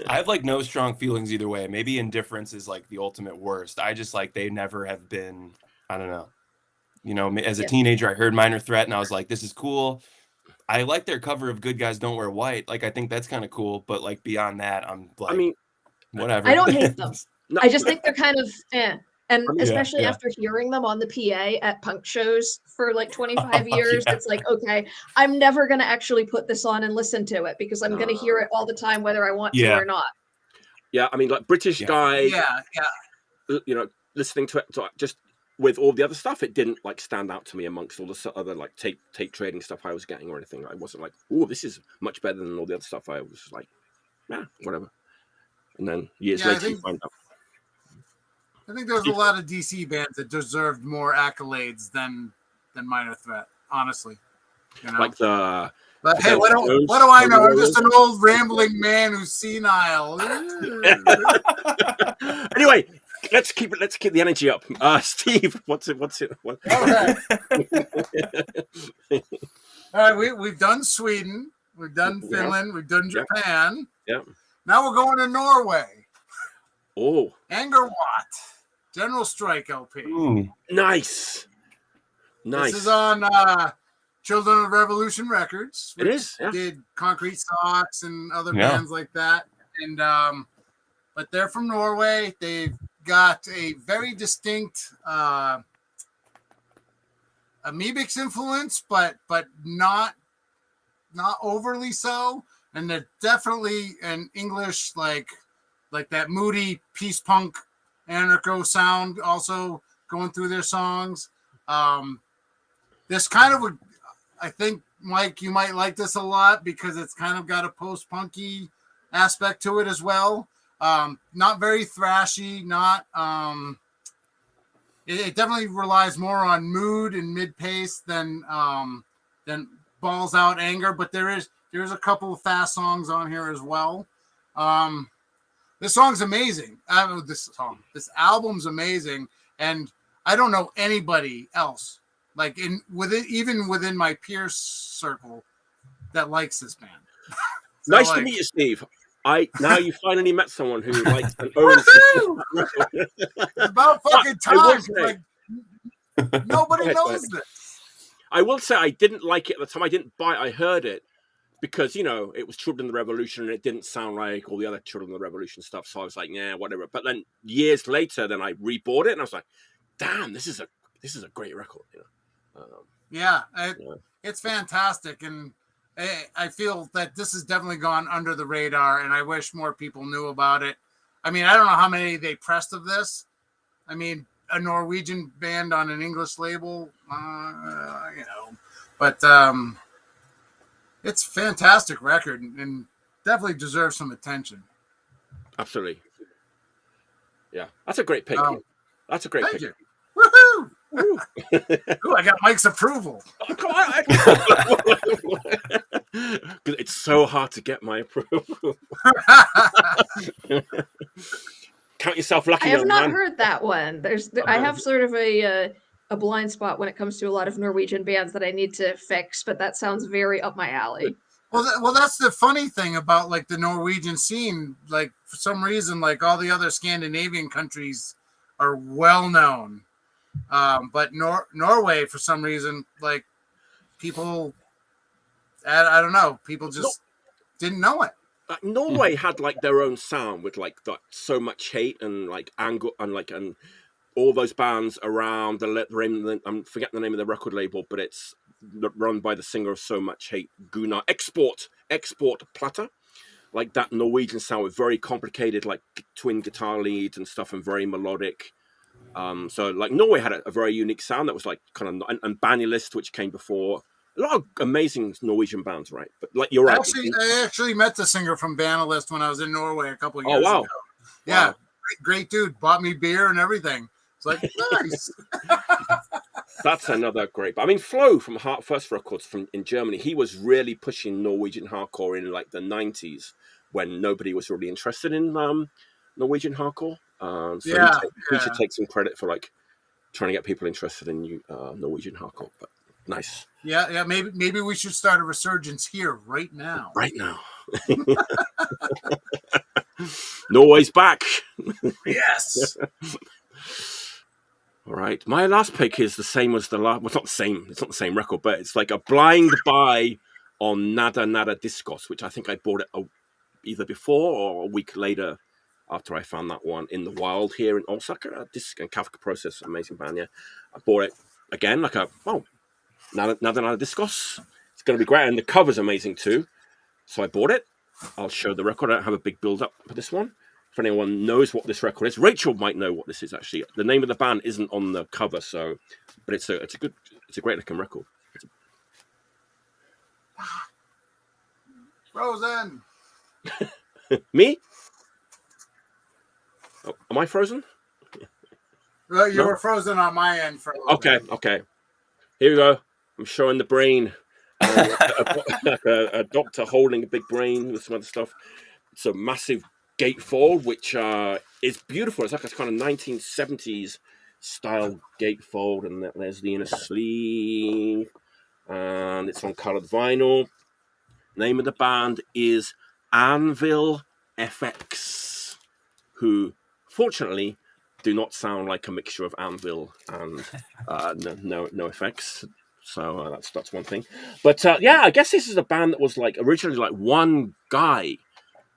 S2: I have like no strong feelings either way. Maybe indifference is like the ultimate worst. I just like they never have been. I don't know. You know, as a teenager, I heard Minor Threat and I was like, this is cool. I like their cover of Good Guys Don't Wear White. Like, I think that's kind of cool. But like beyond that, I'm like,
S1: I mean,
S2: whatever.
S4: I don't hate them.
S1: no,
S4: I just think they're kind of And
S1: I mean,
S4: especially
S2: yeah.
S4: after hearing them on the PA at punk shows for like 25 years,
S2: Yeah.
S4: it's like, okay, I'm never going to actually put this on and listen to it because I'm going to hear it all the time, whether I want to
S2: Yeah.
S4: or not.
S1: yeah, I mean, like British
S2: Yeah.
S1: guy,
S3: Yeah.
S1: you know, listening to it just with all the other stuff, it didn't like stand out to me amongst all the other like tape trading stuff I was getting or anything. I wasn't like, oh, this is much better than all the other stuff. I was like, yeah, whatever. And then years later, you find out.
S3: I think there's a lot of DC bands that deserved more accolades than Minor Threat, honestly. You know?
S1: Like the.
S3: But hey, what do I know? I'm just an old rambling man who's senile.
S1: Anyway, let's keep the energy up. Steve, what's it?
S3: All right. All right, we've done Sweden, we've done Finland, we've done Japan.
S1: Yeah.
S3: Now we're going to Norway.
S1: Oh.
S3: Anger Watt, General Strike LP.
S2: Ooh.
S1: Nice.
S3: This is on Children of Revolution Records.
S1: It is. Yeah.
S3: Did Concrete Socks and other bands like that. And but they're from Norway. They've got a very distinct Amoebics influence, but not overly so. And they're definitely an English like that moody peace punk anarcho sound also going through their songs. This kind of I think, Mike, you might like this a lot because it's kind of got a post-punky aspect to it as well. Not very thrashy, not it definitely relies more on mood and mid-pace than balls out anger, but there's a couple of fast songs on here as well. This song's amazing. This album's amazing, and I don't know anybody else like even within my peer circle that likes this band. So
S1: nice to meet you, Steve. Now you finally met someone who likes and owns
S3: it's about fucking time. Like, nobody knows this.
S1: I will say I didn't like it at the time. I didn't buy it. I heard it because, you know, it was Children of the Revolution and it didn't sound like all the other Children of the Revolution stuff. So I was like, yeah, whatever. But then years later, then I rebought it and I was like, damn, this is a great record. You know?
S3: It's fantastic. And I feel that this has definitely gone under the radar, and I wish more people knew about it. I mean, I don't know how many they pressed of this. I mean, a Norwegian band on an English label, you know, but it's a fantastic record and definitely deserves some attention.
S1: Absolutely. Yeah, that's a great pick. That's a great pick.
S3: You. Woohoo! Ooh, I got Mike's approval.
S1: Oh, come on. It's so hard to get my approval. Count yourself lucky.
S4: I have not heard that one. I have sort of a blind spot when it comes to a lot of Norwegian bands that I need to fix, but that sounds very up my alley.
S3: Well, that's the funny thing about like the Norwegian scene. Like for some reason, like all the other Scandinavian countries are well known. But Norway, for some reason, like people, I don't know, people just didn't know it.
S1: Like, Norway had like their own sound with like so much hate and like anger and all those bands around I'm forgetting the name of the record label, but it's run by the singer of So Much Hate, Gunnar Export Plata. Like that Norwegian sound with very complicated like twin guitar leads and stuff and very melodic. So like Norway had a very unique sound that was like kind of and Banylist, which came before. A lot of amazing Norwegian bands, right? But like you're right.
S3: I actually met the singer from Banylist when I was in Norway a couple of years ago. Yeah,
S1: wow.
S3: Great dude. Bought me beer and everything. It's like nice.
S1: That's another great. I mean, Flo from Heart First Records in Germany, he was really pushing Norwegian hardcore in like the 90s when nobody was really interested in Norwegian hardcore. So he should take some credit for like trying to get people interested in Norwegian hardcore. But nice.
S3: Yeah. Maybe we should start a resurgence here right now.
S1: Right now. Norway's back.
S3: Yes.
S1: All right. My last pick is the same as the last. Well, it's not the same. It's not the same record, but it's like a blind buy on Nada Nada Discos, which I think I bought it either before or a week later after I found that one in the wild here in Osaka. Disc and Kafka Process, amazing band. Yeah, I bought it again, like Nada Nada Discos. It's going to be great, and the cover's amazing too. So I bought it. I'll show the record. I don't have a big build up for this one. If anyone knows what this record is, Rachel might know what this is. Actually, the name of the band isn't on the cover, but it's a great looking record.
S3: Frozen.
S1: Me? Oh, am I frozen?
S3: Well, you were frozen on my end for a little bit.
S1: Okay. Here we go. I'm showing the brain. A doctor holding a big brain with some other stuff. It's a massive gatefold, which is beautiful. It's like a kind of 1970s style gatefold, and there's the inner sleeve, and it's on colored vinyl. Name of the band is Anvil FX, who fortunately do not sound like a mixture of anvil and no effects. So that's one thing. But I guess this is a band that was like originally like one guy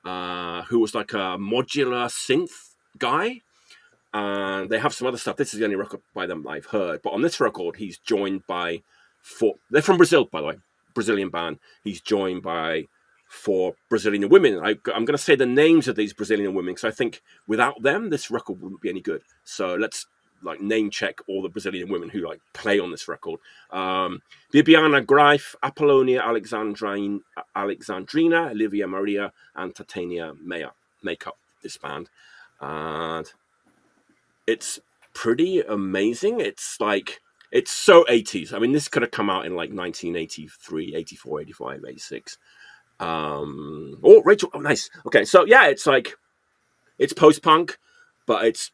S1: who was like a modular synth guy. And they have some other stuff. This is the only record by them I've heard. But on this record, he's joined by they're from Brazil, by the way. Brazilian band. He's joined by 4 Brazilian women. I'm going to say the names of these Brazilian women because I think without them, this record wouldn't be any good. So let's like name check all the Brazilian women who like play on this record. Bibiana Greif, Apollonia Alexandrina, Olivia Maria, and Titania Maya make up this band. And it's pretty amazing. It's so 80s. I mean, this could have come out in like 1983, 84, 85, 86. Rachel. Oh, nice. Okay. So yeah, it's post-punk, but it's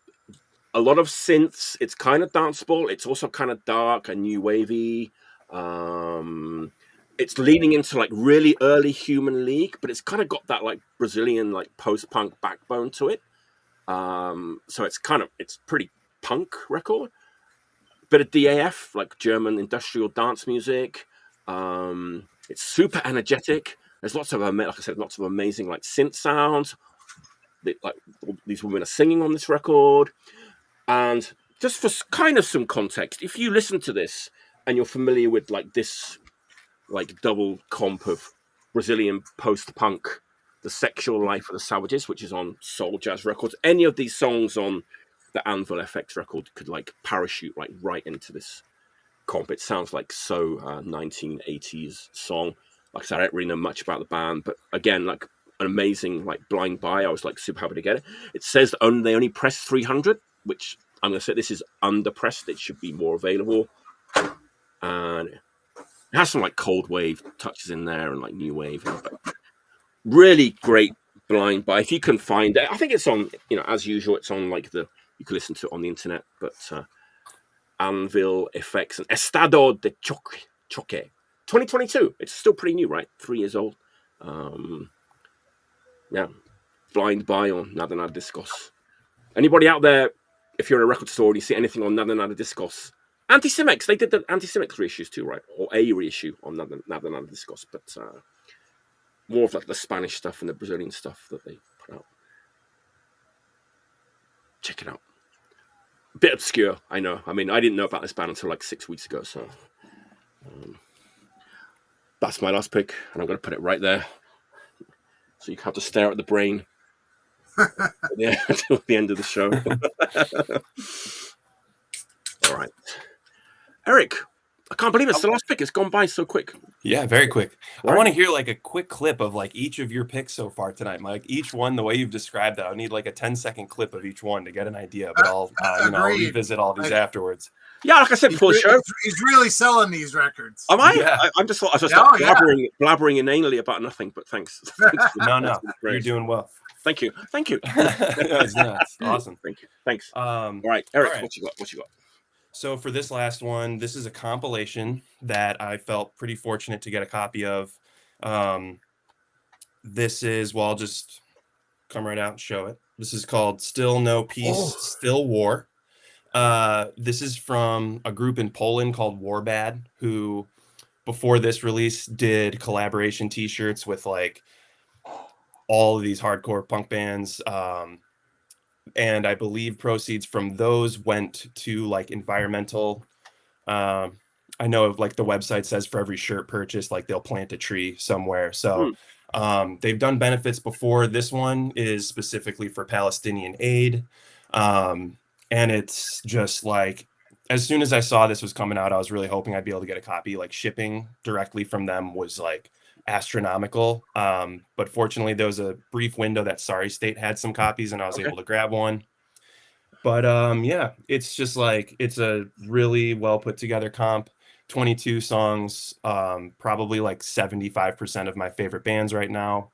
S1: a lot of synths. It's kind of danceable. It's also kind of dark and new wavy. It's leaning into like really early Human League, but it's kind of got that like Brazilian like post-punk backbone to it. So it's pretty punk record. Bit of DAF, like German industrial dance music. It's super energetic. There's lots of amazing like synth sounds. These women are singing on this record. And just for kind of some context, if you listen to this and you're familiar with like this like double comp of Brazilian post-punk, The Sexual Life of the Savages, which is on Soul Jazz Records, any of these songs on the Anvil FX record could like parachute like right into this comp. It sounds like so 1980s song. Like I said, I don't really know much about the band, but again, like an amazing like blind buy. I was like super happy to get it. It says they only pressed 300, which I'm going to say this is underpressed. It should be more available. And it has some like cold wave touches in there and like new wave. Really great blind buy. If you can find it, I think it's on, as usual, it's on like you can listen to it on the internet, but Anvil FX and Estado de Choque 2022. It's still pretty new, right? 3 years old. Blind buy on Nada Nada Discos. Anybody out there, if you're in a record store and you see anything on Nada Nada Discos, Anti-Semics, they did the Anti-Semics reissues too, right? Or a reissue on Nada Nada Discos, but more of like the Spanish stuff and the Brazilian stuff that they put out. Check it out. A bit obscure, I know. I mean, I didn't know about this band until like 6 weeks ago, so that's my last pick, and I'm going to put it right there. So you have to stare at the brain until the end of the show. All right. Eric, I can't believe it's the last pick. It's gone by so quick.
S2: Yeah, very quick.
S1: Right.
S2: I want to hear like a quick clip of like each of your picks so far tonight, Mike. Each one, the way you've described that, I need like a 10-second clip of each one to get an idea. But I'll I'll revisit all these afterwards.
S1: Yeah, like I said before the show,
S3: he's really selling these records.
S1: am I?
S2: Yeah.
S1: I'm just blabbering inanely about nothing. But thanks.
S2: No, you're doing well.
S1: Thank you.
S2: It's awesome.
S1: Thank you. Thanks.
S2: All
S1: right, Eric, what you got?
S2: So for this last one, this is a compilation that I felt pretty fortunate to get a copy of. This is, I'll just come right out and show it. This is called Still No Peace, Still War. This is from a group in Poland called Warbad, who before this release did collaboration t-shirts with like all of these hardcore punk bands. And I believe proceeds from those went to like environmental. I know like the website says for every shirt purchased, like they'll plant a tree somewhere. So they've done benefits before. This one is specifically for Palestinian aid. And it's just like, as soon as I saw this was coming out, I was really hoping I'd be able to get a copy. Like shipping directly from them was like astronomical. But fortunately there was a brief window that Sorry State had some copies and I was able to grab one. But yeah, it's just like, it's a really well put together comp. 22 songs, probably like 75% of my favorite bands right now.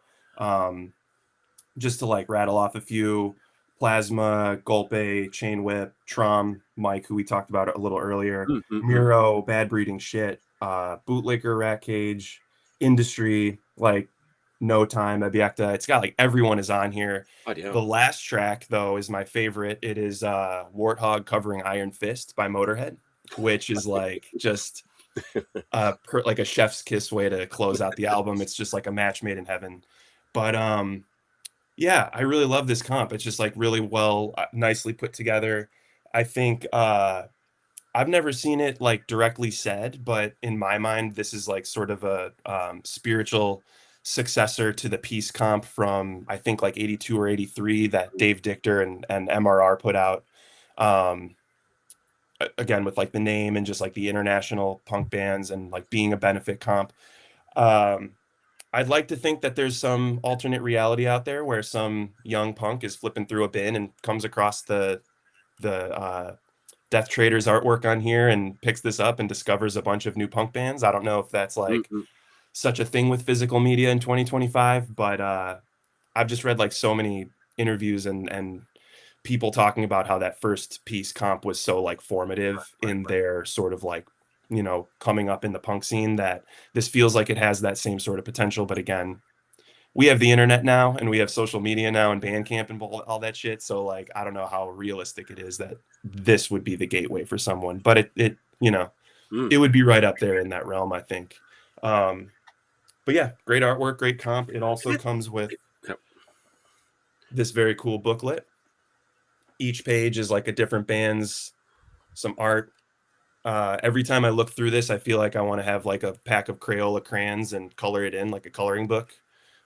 S2: Just to like rattle off a few: Plasma, Golpe, Chain Whip, Trom, Mike, who we talked about a little earlier, Muro, Bad Breeding Shit, Bootlicker, Rat Cage, Industry, like No Time, Abiekta. It's got like everyone is on here. The last track though is my favorite. It is Warthog covering Iron Fist by Motorhead, which is like just like a chef's kiss way to close out the album. It's just like a match made in heaven. But yeah, I really love this comp. It's just like really well, nicely put together. I think I've never seen it like directly said, but in my mind, this is like sort of a spiritual successor to the Peace comp from, I think, like 82 or 83 that Dave Dichter and MRR put out. Again, with like the name and just like the international punk bands and like being a benefit comp. I'd like to think that there's some alternate reality out there where some young punk is flipping through a bin and comes across the Death Traders artwork on here and picks this up and discovers a bunch of new punk bands. I don't know if that's like such a thing with physical media in 2025, but I've just read like so many interviews and people talking about how that first Peace comp was so like formative in their sort of like, you know, coming up in the punk scene, that this feels like it has that same sort of potential. But again, we have the internet now and we have social media now and Bandcamp and all that shit. So like, I don't know how realistic it is that this would be the gateway for someone, but it you know, it would be right up there in that realm, I think. But yeah, great artwork, great comp. It also comes with this very cool booklet. Each page is like a different band's, some art. Every time I look through this, I feel like I want to have like a pack of Crayola crayons and color it in like a coloring book.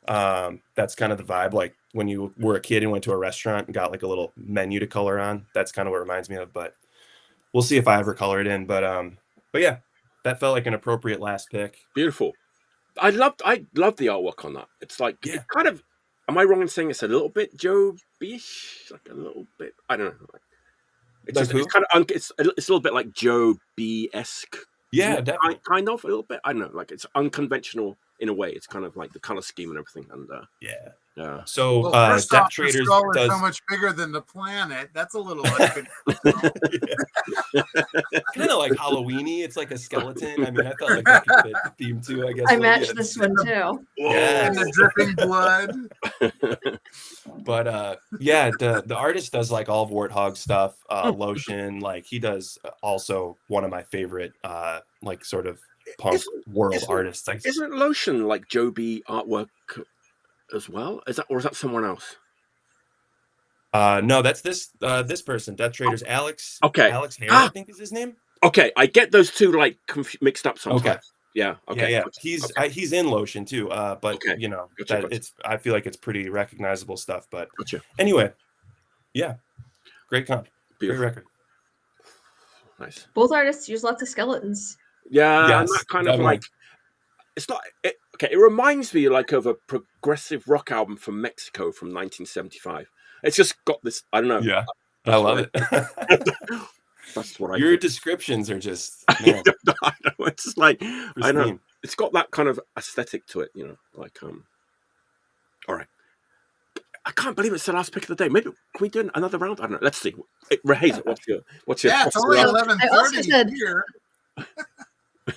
S2: That's kind of the vibe. Like when you were a kid and went to a restaurant and got like a little menu to color on, that's kind of what it reminds me of, but we'll see if I ever color it in. But yeah, that felt like an appropriate last pick.
S1: Beautiful. I loved the artwork on that. It's like, it kind of, am I wrong in saying it's a little bit Joe B-ish? Like a little bit, I don't know. Like, it's kind of, it's a little bit like Joe B-esque.
S2: Yeah, definitely.
S1: Kind of a little bit. I don't know. Like it's unconventional in a way. It's kind of like the color scheme and everything. And
S2: yeah.
S1: So
S3: first
S2: Death
S3: off,
S2: Traders
S3: the skull
S2: does
S3: is so much bigger than the planet. That's a little unconventional.
S2: Kind of like Halloweeny. It's like a skeleton. I mean, I felt like that could fit the theme too, I guess.
S4: I matched this one too.
S2: Yeah.
S3: And the dripping blood.
S2: But yeah, the artist does like all of Warthog stuff, Lotion. Like he does also one of my favorite like sort of punk world artists.
S1: Isn't Lotion like Joe B artwork as well? Is that someone else?
S2: No, that's this person, Death Traders. Alex Hare, I think is his name.
S1: Okay, I get those two like mixed up sometimes.
S2: Okay.
S1: Yeah. Okay.
S2: Yeah. He's in Lotion too. But you know, it's, I feel like it's pretty recognizable stuff. But anyway, yeah, great comp, great record.
S1: Nice.
S4: Both artists use lots of skeletons.
S1: Yeah, and
S2: Yes,
S1: that kind of
S2: definitely.
S1: like it's not okay. It reminds me like of a progressive rock album from Mexico from 1975. It's just got this. I don't know.
S2: Yeah, I
S1: That's
S2: love
S1: what
S2: it.
S1: that's what I
S2: Your
S1: think.
S2: descriptions are just, man,
S1: I know, it's just like I know.
S2: pristine.
S1: It's got that kind of aesthetic to it, like All right. I can't believe it's the last pick of the day. Maybe can we do another round? I don't know. Let's see. Hazel, what's your
S3: Yeah, it's only
S1: last-
S3: 11:30 here.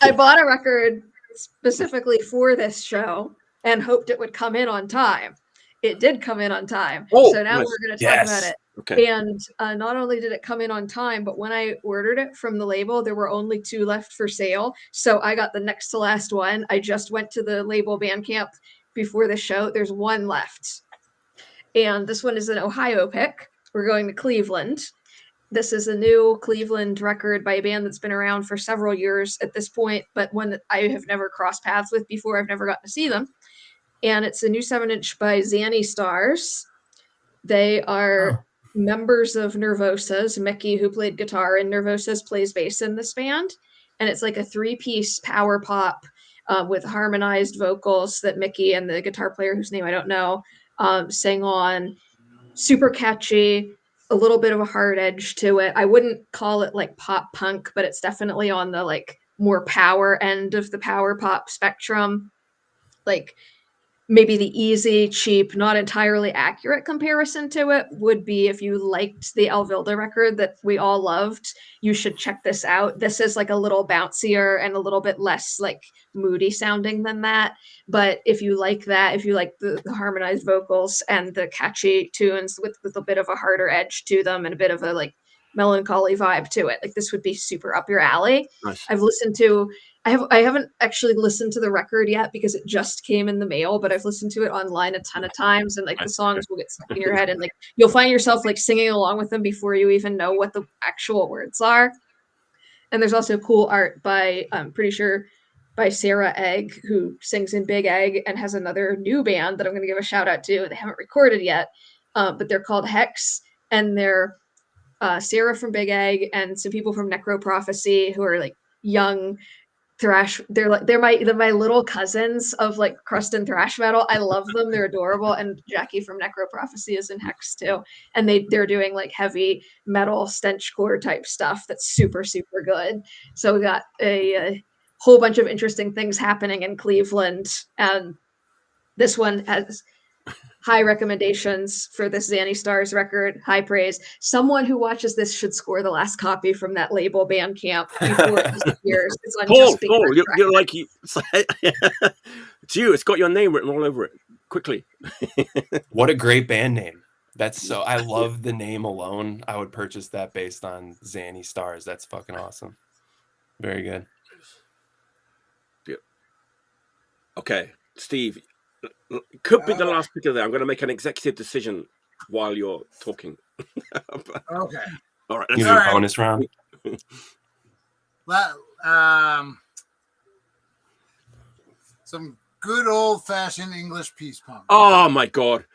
S4: I bought a record specifically for this show and hoped it would come in on time. It did come in on time.
S1: Oh,
S4: So now
S1: nice.
S4: we're going to talk about
S2: Yes.
S4: it.
S1: Okay.
S4: And not only did it come in on time, but when I ordered it from the label, there were only 2 left for sale. So I got the next to last one. I just went to the label Bandcamp before the show. There's 1 left. And this one is an Ohio pick. We're going to Cleveland. This is a new Cleveland record by a band that's been around for several years at this point, but one that I have never crossed paths with before. I've never gotten to see them. And it's a new 7-inch by Zanny Stars. They are members of Nervosas. Mickey, who played guitar in Nervosas, plays bass in this band. And it's like a 3-piece power pop with harmonized vocals that Mickey and the guitar player, whose name I don't know, sang on. Super catchy, a little bit of a hard edge to it. I wouldn't call it like pop punk, but it's definitely on the like more power end of the power pop spectrum. Like maybe the easy, cheap, not entirely accurate comparison to it would be if you liked the Alvilda record that we all loved, you should check this out. This is like a little bouncier and a little bit less like moody sounding than that. But if you like that, if you like the harmonized vocals and the catchy tunes with a bit of a harder edge to them and a bit of a like melancholy vibe to it, like this would be super up your alley.
S1: Nice.
S4: I haven't actually listened to the record yet because it just came in the mail, but I've listened to it online a ton of times, and like the songs will get stuck in your head, and like you'll find yourself like singing along with them before you even know what the actual words are. And there's also cool art by I'm pretty sure by Sarah Egg, who sings in Big Egg and has another new band that I'm going to give a shout out to. They haven't recorded yet, but they're called Hex, and they're Sarah from Big Egg and some people from Necroprophecy who are like young thrash. They're my little cousins of like crust and thrash metal. I love them. They're adorable. And Jackie from Necroprophecy is in Hex too. And they're doing like heavy metal stenchcore type stuff that's super, super good. So we got a whole bunch of interesting things happening in Cleveland. And this one has high recommendations for this Zanny Stars record, high praise. Someone who watches this should score the last copy from that label Bandcamp before it disappears. It's on
S1: Paul,
S4: Just
S1: you're like you. It's you. It's got your name written all over it. Quickly.
S2: What a great band name. I love the name alone. I would purchase that based on Zanny Stars. That's fucking awesome. Very good.
S1: Okay, Steve. Could be the last pick of the day. I'm going to make an executive decision while you're talking.
S3: Okay.
S1: All right.
S2: You need a bonus round.
S3: Some good old-fashioned English peace punk.
S1: Oh my god,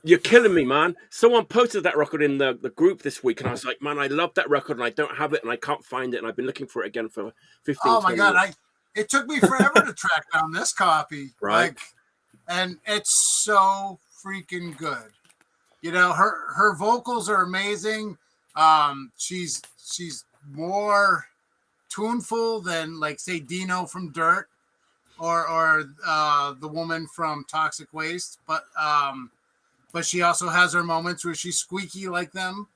S1: you're killing me, man! Someone posted that record in the group this week, and I was like, man, I love that record, and I don't have it, and I can't find it, and I've been looking for it again for 15.
S3: Oh my god,
S1: years.
S3: it took me forever to track down this copy.
S1: Right.
S3: And it's so freaking good. You know, her vocals are amazing. She's more tuneful than like say Dino from Dirt or the woman from Toxic Waste, but she also has her moments where she's squeaky like them.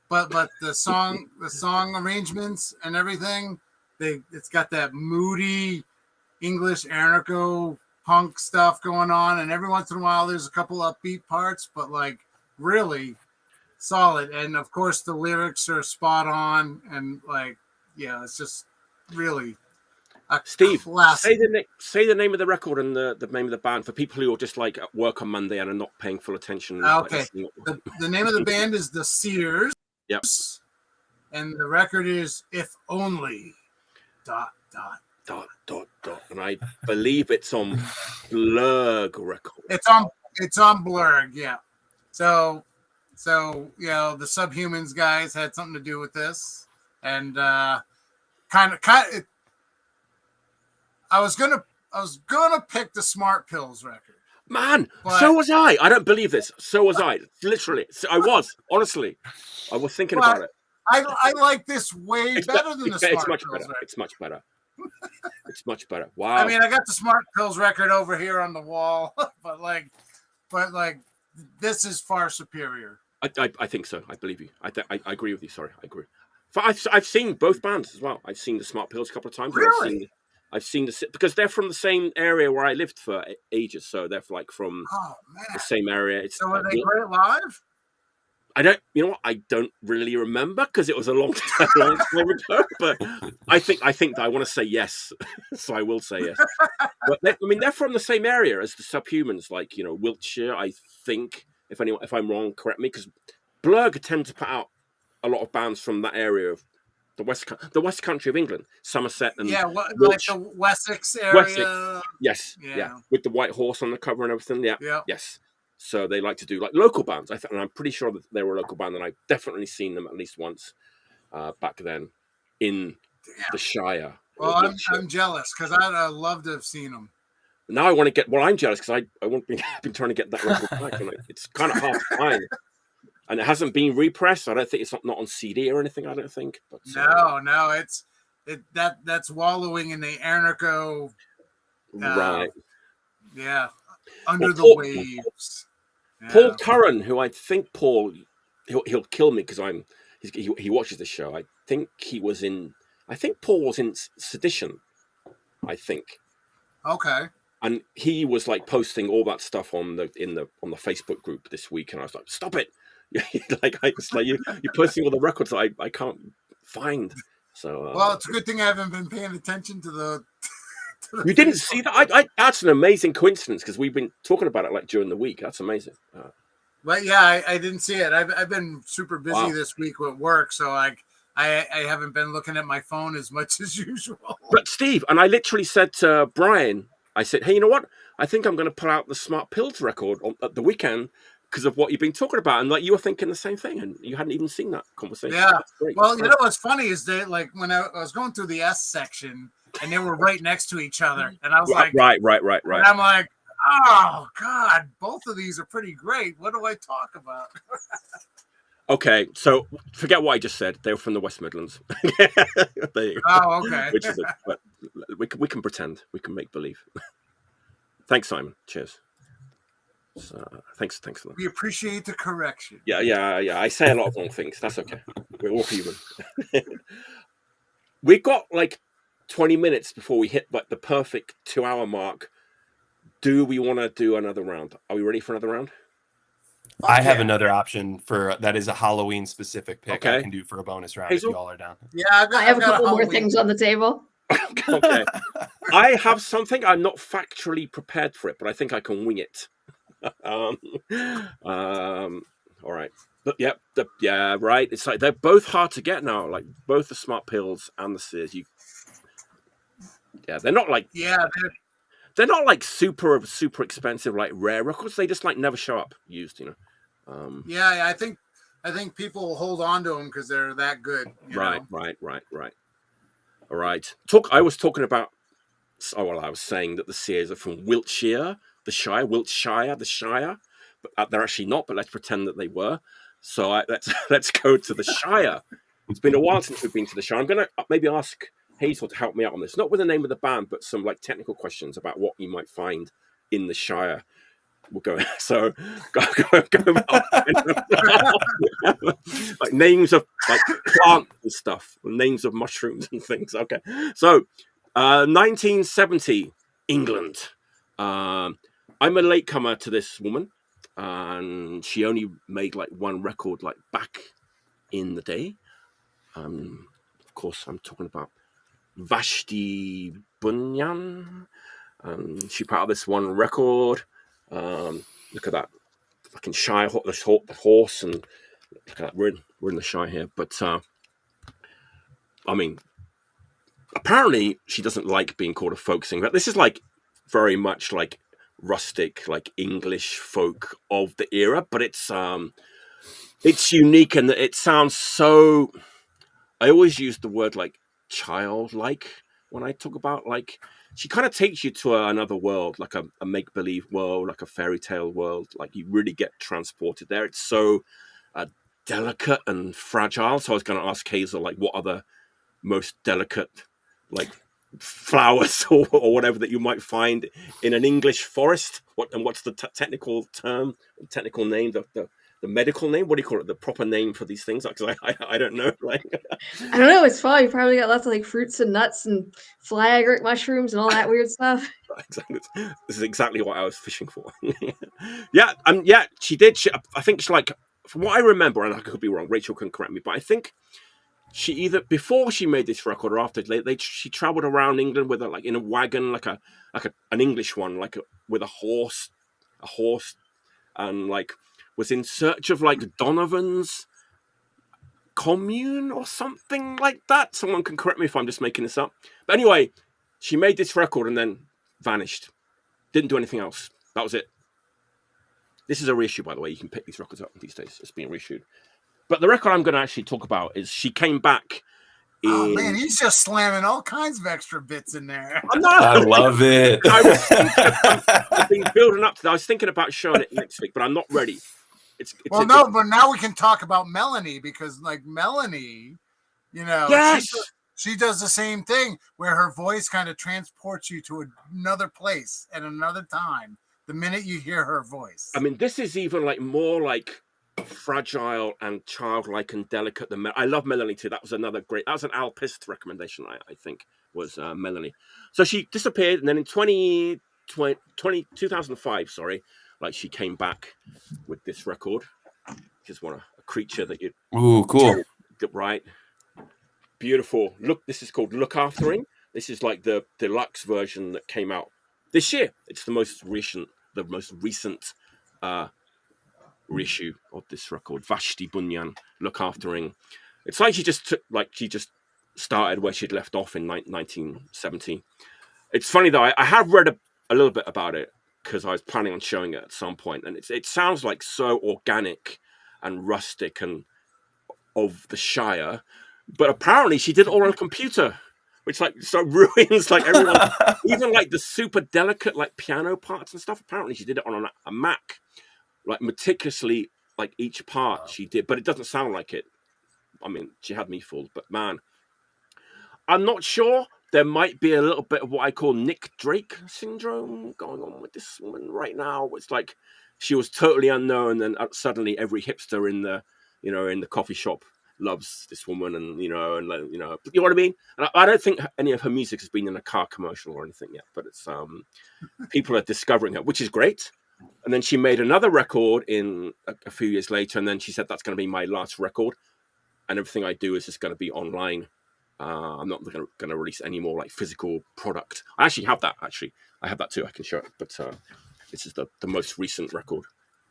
S3: But the song arrangements and everything, it's got that moody English anarcho punk stuff going on, and every once in a while there's a couple upbeat parts, but like really solid. And of course the lyrics are spot on, and like yeah, it's just really a
S1: Steve,
S3: classic.
S1: say the name of the record and the name of the band for people who are just like at work on Monday and are not paying full attention.
S3: Okay, the name of the band is The Sears.
S1: Yep.
S3: And the record is If Only ...
S1: And I believe it's on Blurg record.
S3: It's on Blurg, yeah. So you know the Subhumans guys had something to do with this, and kind of I was gonna pick the Smart Pills record.
S1: Man,
S3: But-
S1: so was I. I don't believe this. So was I. Literally. I was. Honestly. I was thinking
S3: But
S1: about it.
S3: I like this way
S1: It's
S3: better than the Smart
S1: it's much
S3: Pills
S1: better.
S3: record.
S1: It's much better. It's much better. Wow.
S3: I mean, I got the Smart Pills record over here on the wall, but like this is far superior.
S1: I think so. I believe you. I agree with you. Sorry, I agree. I've seen both bands as well. I've seen the Smart Pills a couple of times.
S3: Really?
S1: I've seen the because they're from the same area where I lived for ages. So they're like from the same area. It's,
S3: So are they great live?
S1: I don't. You know what? I don't really remember because it was a long time ago. But I think I want to say yes, so I will say yes. But they're from the same area as the Subhumans, like Wiltshire. I think if I'm wrong, correct me, because Blurg tend to put out a lot of bands from that area of the west country of England, Somerset and
S3: like
S1: Wiltshire.
S3: the Wessex area.
S1: Wessex. Yes, yeah, with the white horse on the cover and everything. Yeah, yes. So they like to do like local bands. And I'm pretty sure that they were a local band, and I've definitely seen them at least once back then in the Shire.
S3: Well, I'm jealous because I'd love to have seen them.
S1: Now I want to get. Well, I'm jealous because I've been trying to get that record back, and it's kind of hard to find. And it hasn't been repressed. I don't think it's not on CD or anything. I don't think. But
S3: no, that's wallowing in the anarcho.
S1: Right.
S3: Yeah, under the waves. Yeah.
S1: Paul Curran, who I think he'll kill me because he watches the show. I think Paul was in Sedition. I think.
S3: Okay.
S1: And he was like posting all that stuff on the Facebook group this week, and I was like, "Stop it!" You're posting all the records that I can't find. So
S3: well, it's a good thing I haven't been paying attention to the.
S1: You didn't see that? That's an amazing coincidence because we've been talking about it like during the week. That's amazing.
S3: But yeah, I didn't see it. I've been super busy this week with work, so I haven't been looking at my phone as much as usual.
S1: But Steve, and I literally said to Brian, I said, "Hey, you know what? I think I'm going to pull out the Smart Pills record at the weekend because of what you've been talking about." And like you were thinking the same thing, and you hadn't even seen that conversation.
S3: Yeah. Well, you know what's funny is that like when I was going through the S section. And they were right next to each other. And I was like,
S1: right.
S3: And I'm like, oh, God, both of these are pretty great. What do I talk about?
S1: Okay, so forget what I just said. They were from the West Midlands. There you go.
S3: Oh, okay.
S1: Which is but we can pretend. We can make believe. Thanks, Simon. Cheers. So, thanks for that.
S3: We appreciate the correction.
S1: Yeah. I say a lot of wrong things. That's okay. We're all human. We got like 20 minutes before we hit like the perfect 2-hour mark. Do we want to do another round? Are we ready for another round?
S2: I have another option for that is a Halloween specific pick.
S1: Okay.
S2: I can do for a bonus round
S1: Hazel?
S2: if y'all are down.
S3: Yeah,
S4: I have a couple more things on the table.
S1: Okay. I have something. I'm not factually prepared for it, but I think I can wing it. All right. But yeah, right. It's like they're both hard to get now. Like both the Smart Pills and the Sears. They're not like they're not like super expensive like rare records. They just like never show up used.
S3: Yeah, I think people will hold on to them because they're that good.
S1: Right. All right. I was saying that the Sears are from Wiltshire, the Shire, the Shire, but they're actually not. But let's pretend that they were. So let's go to the Shire. It's been a while since we've been to the Shire. I'm gonna maybe ask Hazel to help me out on this, not with the name of the band, but some like technical questions about what you might find in the Shire. We'll go. So go like names of like plant and stuff, names of mushrooms and things. Okay, so 1970 England. I'm a latecomer to this woman, and she only made like one record like back in the day. Of course, I'm talking about Vashti Bunyan. She put out this one record. Look at that fucking Shire, the horse, and look at that. We're in the Shire here, but I mean, apparently she doesn't like being called a folk singer. But this is like very much like rustic, like English folk of the era. But it's unique and it sounds so. I always use the word like childlike when I talk about like she kind of takes you to another world, like a make-believe world, like a fairy tale world. Like you really get transported there. It's so delicate and fragile. So I was going to ask Hazel, like, what are the most delicate, like, flowers or whatever that you might find in an English forest? What's the technical term, technical name, the medical name? What do you call it? The proper name for these things? Because I don't know. Like,
S4: I don't know. It's fun. You probably got lots of like fruits and nuts and fly agate mushrooms and all that weird stuff.
S1: This is exactly what I was fishing for. Yeah, she did. I think she, like, from what I remember, and I could be wrong, Rachel can correct me, but I think she either before she made this record or after she traveled around England with like in a wagon, like an English one, with a horse, and like was in search of like Donovan's commune or something like that. Someone can correct me if I'm just making this up. But anyway, she made this record and then vanished. Didn't do anything else. That was it. This is a reissue, by the way. You can pick these records up these days. It's being reissued. But the record I'm going to actually talk about is she came back.
S3: Oh man, he's just slamming all kinds of extra bits in there.
S2: I love it.
S1: I've been building up to that. I was thinking about showing it next week, but I'm not ready.
S3: But now we can talk about Melanie, because like Melanie, you know,
S1: yes,
S3: she does the same thing where her voice kind of transports you to another place at another time the minute you hear her voice.
S1: I mean, this is even like more like fragile and childlike and delicate than I love Melanie too. That was another great. That was an Alpist recommendation, I think, was Melanie. So she disappeared, and then in 2005, sorry, like she came back with this record. Just want a creature that you.
S2: Ooh, cool.
S1: Right. Beautiful. Look, this is called Look Aftering. This is like the deluxe version that came out this year. It's the most recent reissue of this record. Vashti Bunyan, Look Aftering. It's like she just started where she'd left off in 1970. It's funny though. I have read a little bit about it because I was planning on showing it at some point, and it sounds like so organic and rustic and of the Shire, but apparently she did it all on a computer, which like so ruins like everyone, even like the super delicate like piano parts and stuff. Apparently she did it on a Mac, like meticulously, like each part she did, but it doesn't sound like it. I mean, she had me fooled, but man, I'm not sure. There might be a little bit of what I call Nick Drake syndrome going on with this woman right now. It's like she was totally unknown, and suddenly every hipster in the coffee shop loves this woman, and you know what I mean. And I don't think any of her music has been in a car commercial or anything yet, but it's people are discovering her, which is great. And then she made another record in a few years later, and then she said that's going to be my last record, and everything I do is just going to be online. I'm not going to release any more like physical product. I actually have that. I have that too. I can show it. But this is the most recent record.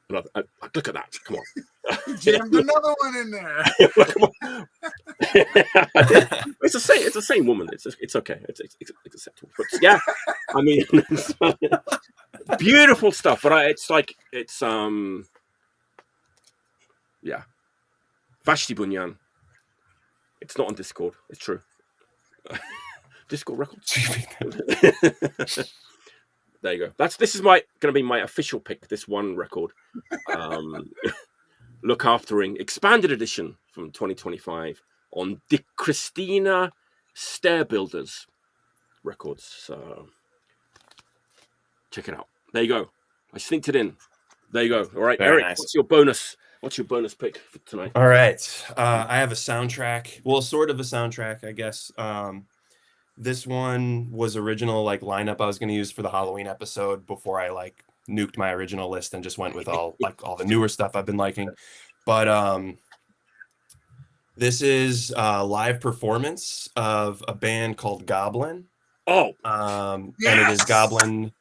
S1: Look at that! Come on,
S3: jammed another one in there.
S1: It's the same woman. It's okay. It's acceptable. But yeah, I mean, beautiful stuff. But yeah, Vashti Bunyan. It's not on Discord. It's true. Discord record. There you go. This is going to be my official pick. This one record, Look Aftering expanded edition from 2025 on the Christina Stair Builders records. So check it out. There you go. I sneaked it in. There you go. All right,
S2: Very
S1: Eric.
S2: nice.
S1: What's your bonus pick for tonight?
S2: All right. I have a soundtrack. Well, sort of a soundtrack, I guess. This one was original like lineup I was going to use for the Halloween episode before I like nuked my original list and just went with all the newer stuff I've been liking. But this is a live performance of a band called Goblin.
S1: Oh,
S2: and it is Goblin.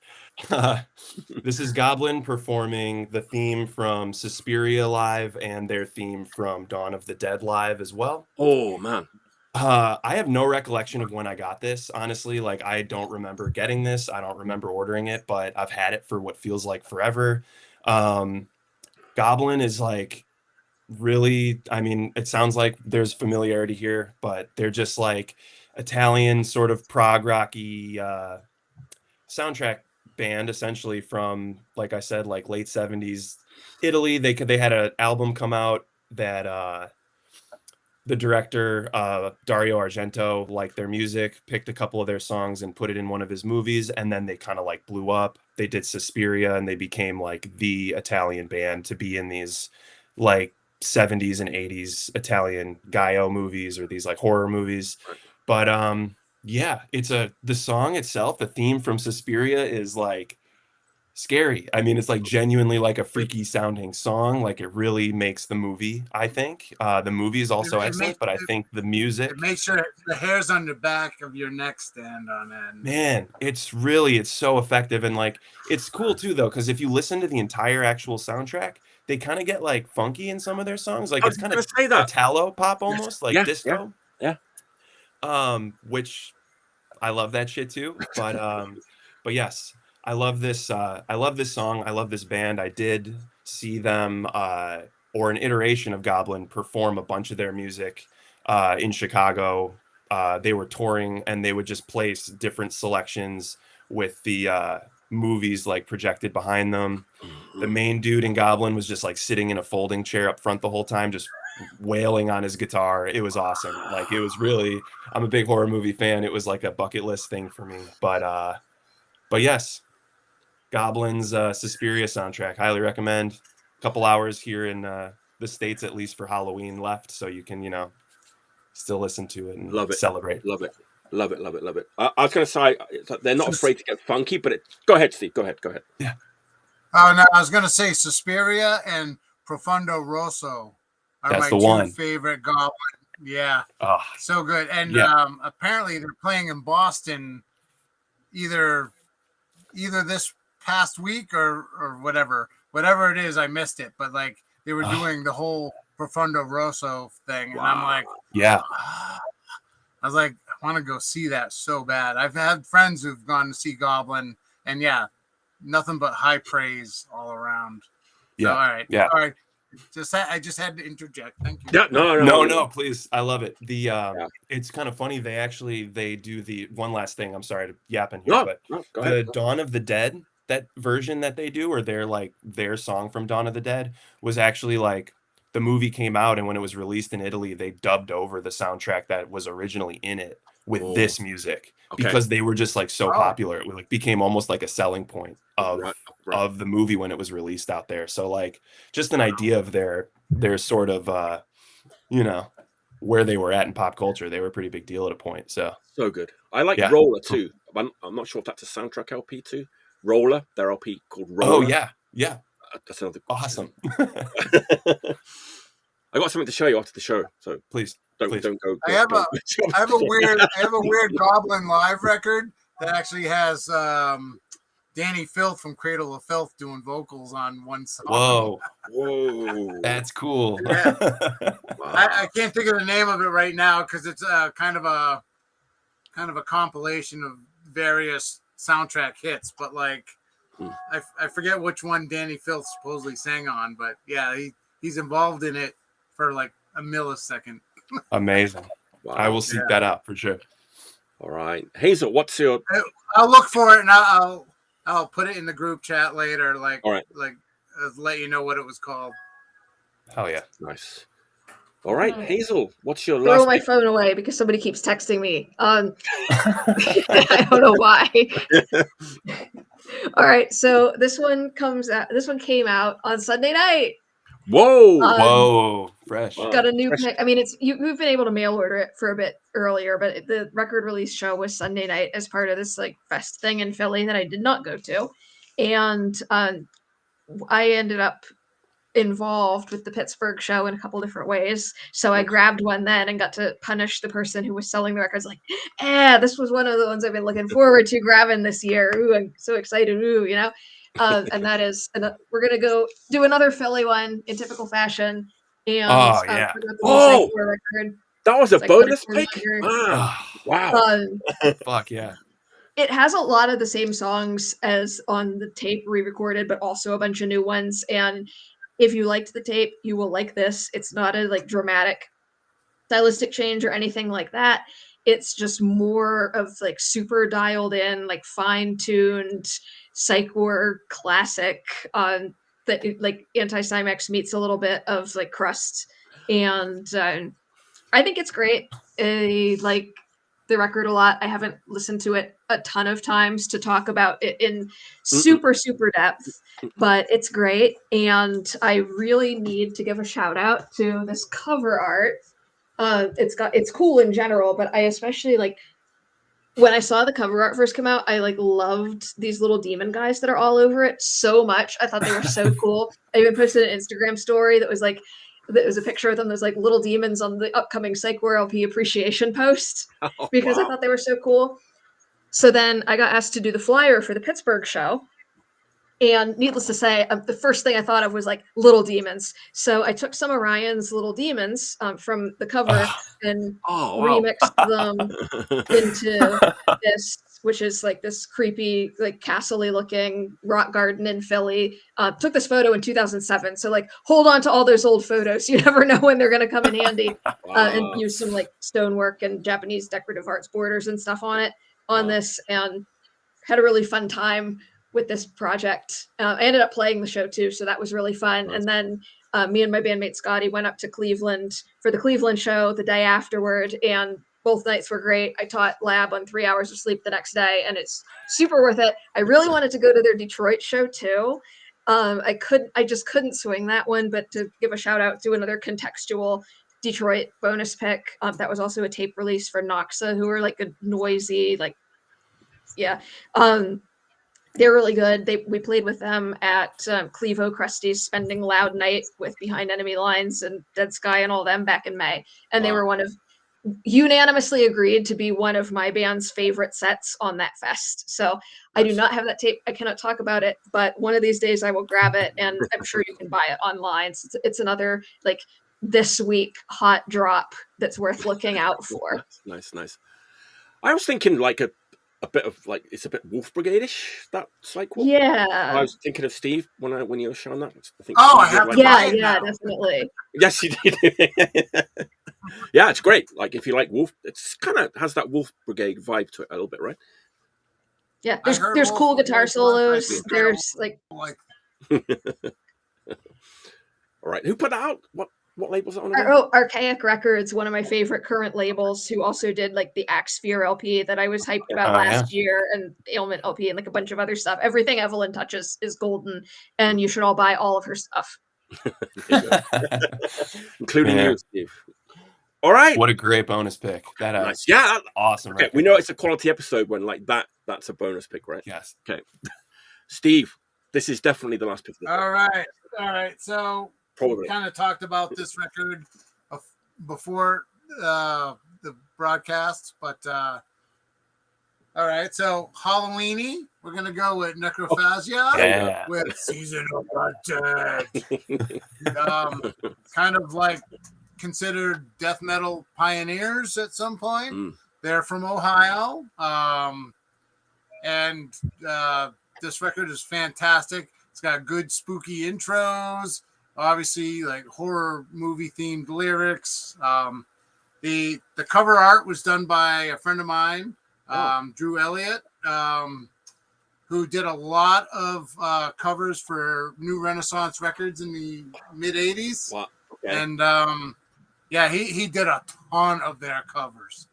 S2: This is Goblin performing the theme from Suspiria live and their theme from Dawn of the Dead live as well.
S1: Oh man.
S2: I have no recollection of when I got this. Honestly, like I don't remember getting this. I don't remember ordering it, but I've had it for what feels like forever. Goblin is like really, I mean, it sounds like there's familiarity here, but they're just like Italian sort of prog rocky soundtrack band essentially from, like I said, like late 70s Italy. They had an album come out that the director Dario Argento liked their music, picked a couple of their songs and put it in one of his movies, and then they kind of like blew up. They did Suspiria, and they became like the Italian band to be in these like 70s and 80s Italian Gaio movies or these like horror movies. But yeah, the song itself, the theme from Suspiria is like scary. I mean, it's like genuinely like a freaky sounding song. Like it really makes the movie, I think. The movie is also excellent, but I think the music.
S3: It makes sure the hairs on the back of your neck stand on end.
S2: Man, it's so effective. And like, it's cool too, though, because if you listen to the entire actual soundtrack, they kind of get like funky in some of their songs. Like it's kind of Italo pop almost, like disco.
S1: Yeah.
S2: Which I love that shit too. But yes. I love this song. I love this band. I did see them or an iteration of Goblin perform a bunch of their music in Chicago. They were touring and they would just place different selections with the movies like projected behind them. The main dude in Goblin was just like sitting in a folding chair up front the whole time, just wailing on his guitar. It was awesome. Like it was really, I'm a big horror movie fan. It was like a bucket list thing for me. But yes. Goblin's Suspiria soundtrack, highly recommend. A couple hours here in the States, at least for Halloween left, so you can, still listen to it and celebrate.
S1: Love it. I was going to say, they're not afraid to get funky, but go ahead, Steve. Go ahead.
S2: Yeah.
S3: Oh, no, I was going to say Suspiria and Profondo Rosso are
S2: That's
S3: my two favorite Goblin. Yeah.
S2: Oh,
S3: so good. And apparently they're playing in Boston either this past week or whatever it is. I missed it, but like they were doing the whole Profondo Rosso thing, and I'm like, I was like, I want to go see that so bad. I've had friends who've gone to see Goblin, and nothing but high praise all around. So, all right. I just had to interject. Thank you.
S1: Yeah,
S2: no, please. I love it. It's kind of funny. They do the one last thing. I'm sorry to yap in here,
S1: go ahead.
S2: Dawn of the Dead, that version that they do, or their song from Dawn of the Dead was actually like the movie came out, and when it was released in Italy, they dubbed over the soundtrack that was originally in it with this music because they were just like so popular. It like became almost like a selling point of the movie when it was released out there. So like just an idea of their sort of where they were at in pop culture. They were a pretty big deal at a point. So
S1: good. I like Roller too. I'm not sure if that's a soundtrack LP too. Roller, their LP called Roller.
S2: Oh yeah.
S1: That's another
S2: awesome.
S1: I got something to show you after the show, so
S2: please
S1: don't go.
S3: I have a weird Goblin live record that actually has Danny Filth from Cradle of Filth doing vocals on one song.
S1: Whoa,
S2: that's cool.
S3: Yeah. I can't think of the name of it right now because it's kind of a compilation of various soundtrack hits, but like I forget which one Danny Filth supposedly sang on, but yeah, he's involved in it for like a millisecond.
S2: Amazing. Wow. I will seek that out for sure.
S1: All right, Hazel, what's your?
S3: I'll look for it and I'll put it in the group chat later. Like,
S1: all right,
S3: like let you know what it was called.
S2: Hell yeah,
S1: nice. All right, Hazel, what's your
S4: throw
S1: last?
S4: My phone away because somebody keeps texting me. I don't know why. All right, so this one came out on Sunday night.
S1: Whoa,
S2: fresh.
S4: Got a new pick. I mean, you've been able to mail order it for a bit earlier, but the record release show was Sunday night as part of this like fest thing in Philly that I did not go to, and I ended up involved with the Pittsburgh show in a couple different ways. So I grabbed one then and got to punish the person who was selling the records. Like, this was one of the ones I've been looking forward to grabbing this year. Ooh, I'm so excited. Ooh, and that is, and we're gonna go do another Philly one in typical fashion. And
S1: record. That was a bonus pick. Wow.
S2: Fuck yeah.
S4: It has a lot of the same songs as on the tape re-recorded, but also a bunch of new ones. And if you liked the tape, you will like this. It's not a like dramatic stylistic change or anything like that. it's just more of like super dialed in, like fine-tuned psych war classic that like Anti-Cymex meets a little bit of like Crust, and I think it's great. I like the record a lot. I haven't listened to it a ton of times to talk about it in super depth, but it's great. And I really need to give a shout out to this cover art. It's cool in general, but I especially like when I saw the cover art first come out, I like loved these little demon guys that are all over it so much. I thought they were so cool. I even posted an Instagram story that was a picture of them. There's like little demons on the upcoming Psych War LP appreciation post because I thought they were so cool. So then I got asked to do the flyer for the Pittsburgh show. And needless to say, the first thing I thought of was like little demons. So I took some of Ryan's little demons from the cover and remixed them into this, which is like this creepy, like castle-y looking rock garden in Philly. Took this photo in 2007. So like hold on to all those old photos. You never know when they're going to come in handy. And use some like stonework and Japanese decorative arts borders and stuff on this, and had a really fun time with this project. I ended up playing the show too, so that was really fun. Nice. And then me and my bandmate Scotty went up to Cleveland for the Cleveland show the day afterward, and both nights were great. I taught lab on 3 hours of sleep the next day, and it's super worth it. I really wanted to go to their Detroit show too. I just couldn't swing that one, but to give a shout out to another contextual Detroit bonus pick, that was also a tape release for Noxa, who were like a noisy, like, yeah. They're really good. We played with them at Clevo Krusty's Spending Loud Night with Behind Enemy Lines and Dead Sky and all them back in May. And they were unanimously agreed to be one of my band's favorite sets on that fest. So I do not have that tape. I cannot talk about it, but one of these days I will grab it, and I'm sure you can buy it online. So it's another like this week hot drop that's worth looking out for.
S1: Nice. I was thinking like a bit of like, it's a bit Wolf Brigade-ish, that cycle.
S4: Yeah.
S1: I was thinking of Steve when you were showing that. I think
S3: I have like,
S4: yeah, definitely.
S1: Yes, you did. Yeah, it's great. Like if you like Wolf, it's kind of has that Wolf Brigade vibe to it a little bit, right?
S4: Yeah, there's cool guitar solos. There's like.
S1: All right, who put that out? What label's it on?
S4: Archaic Records, one of my favorite current labels, who also did like the Axe Sphere LP that I was hyped about last year, and Ailment LP, and like a bunch of other stuff. Everything Evelyn touches is golden, and you should all buy all of her stuff.
S1: Including you, Steve. All right.
S2: What a great bonus pick.
S1: Nice. Yeah.
S2: Awesome.
S1: Okay, we know it's a quality episode when like that's a bonus pick, right?
S2: Yes.
S1: Okay. Steve, this is definitely the last pick.
S3: All right. So
S1: probably
S3: we kind of talked about this record before the broadcast, but all right. So Halloweeny, we're gonna go with Necrophagia with Season of the Dead. Kind of like considered death metal pioneers at some point. They're from Ohio, and this record is fantastic. It's got good spooky intros, obviously like horror movie themed lyrics. The cover art was done by a friend of mine, Drew Elliott, who did a lot of covers for New Renaissance Records in the mid 80s.
S1: Wow. Okay.
S3: And he did a ton of their covers.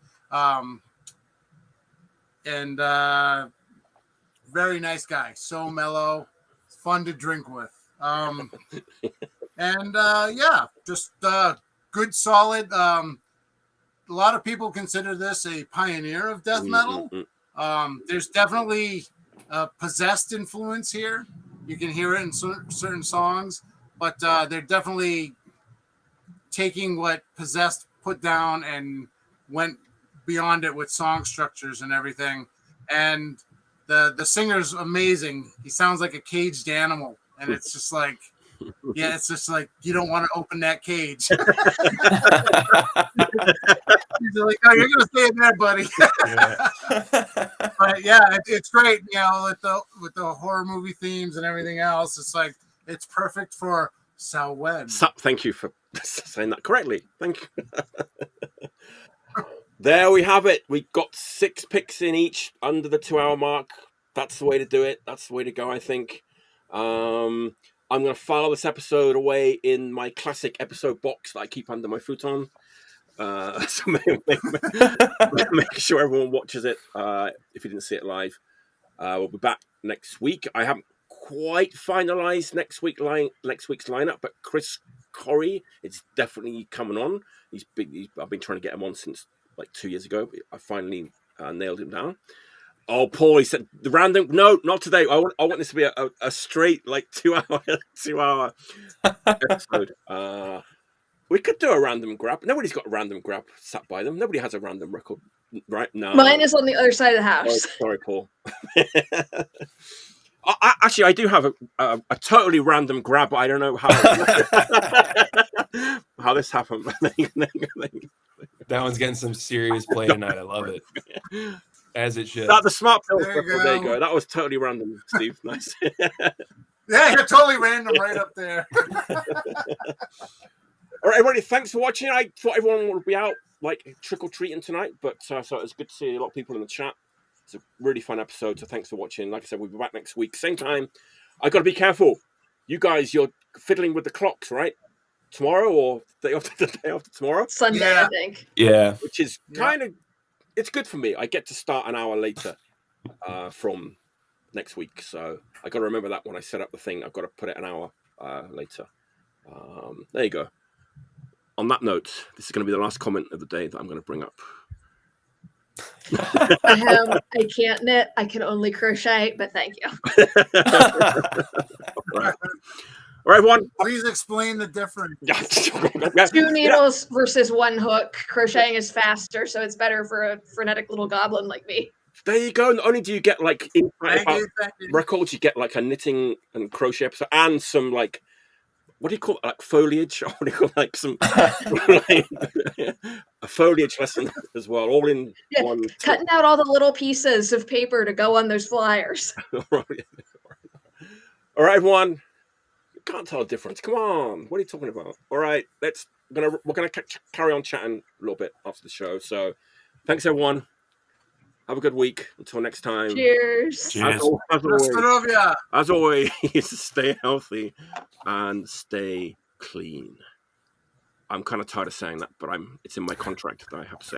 S3: Very nice guy, so mellow, fun to drink with. Just good, solid. A lot of people consider this a pioneer of death metal. There's definitely a Possessed influence here. You can hear it in certain songs, but they're definitely taking what Possessed put down and went beyond it with song structures and everything. And the singer's amazing. He sounds like a caged animal, and it's just like, it's just like you don't want to open that cage. He's like, "Oh, you're gonna stay in there, buddy." But yeah, it's great. You know, with the horror movie themes and everything else, it's like it's perfect for Samhain.
S1: Thank you for saying that correctly. Thank you. there we have it. We got 6 picks in each under the 2-hour mark. That's the way to do it. That's the way to go, I think. I'm going to file this episode away in my classic episode box that I keep under my futon. So make sure everyone watches it if you didn't see it live. We'll be back next week. I haven't quite finalized next week's lineup, but Chris Corey, it's definitely coming on. I've been trying to get him on since like 2 years ago. I finally nailed him down. Oh, Paul, he said the random. No, not today. I want this to be a straight like 2-hour episode. We could do a random grab. Nobody's got a random grab sat by them. Nobody has a random record, right? No.
S4: Mine is on the other side of the house.
S1: Sorry, Paul. Actually, I do have a totally random grab. But I don't know how this happened.
S2: That one's getting some serious play tonight. I love it. As it should.
S1: That the smart pill.
S3: There
S1: You go. That was totally random, Steve. Nice.
S3: Yeah, you're totally random right up there.
S1: All right, everybody. Thanks for watching. I thought everyone would be out like trick-or-treating tonight, but so it was good to see a lot of people in the chat. It's a really fun episode, so thanks for watching. Like I said, we'll be back next week. Same time. I got to be careful. You guys, you're fiddling with the clocks, right? Tomorrow or the day after tomorrow?
S4: Sunday,
S3: Yeah.
S4: I think.
S2: Yeah.
S1: Which is kind of, it's good for me. I get to start an hour later from next week. So I got to remember that when I set up the thing. I've got to put it an hour later. There you go. On that note, this is going to be the last comment of the day that I'm going to bring up.
S4: I can't knit. I can only crochet, but thank you.
S1: All right, everyone.
S3: Please explain the difference.
S4: 2 needles versus 1 hook. Crocheting is faster, so it's better for a frenetic little goblin like me.
S1: There you go. Not only do you get like insight
S3: Thank
S1: about
S3: you, thank you.
S1: records, you get like a knitting and crochet episode and some like, what do you call it? Like foliage? Or what do you call like some like, a foliage lesson as well, all in one.
S4: Cutting out all the little pieces of paper to go on those flyers.
S1: All right, everyone. You can't tell a difference. Come on. What are you talking about? All right, we're gonna carry on chatting a little bit after the show. So, thanks everyone. Have a good week. Until next time.
S4: Cheers.
S2: Cheers.
S1: As always, stay healthy and stay clean. I'm kind of tired of saying that, but it's in my contract that I have to say.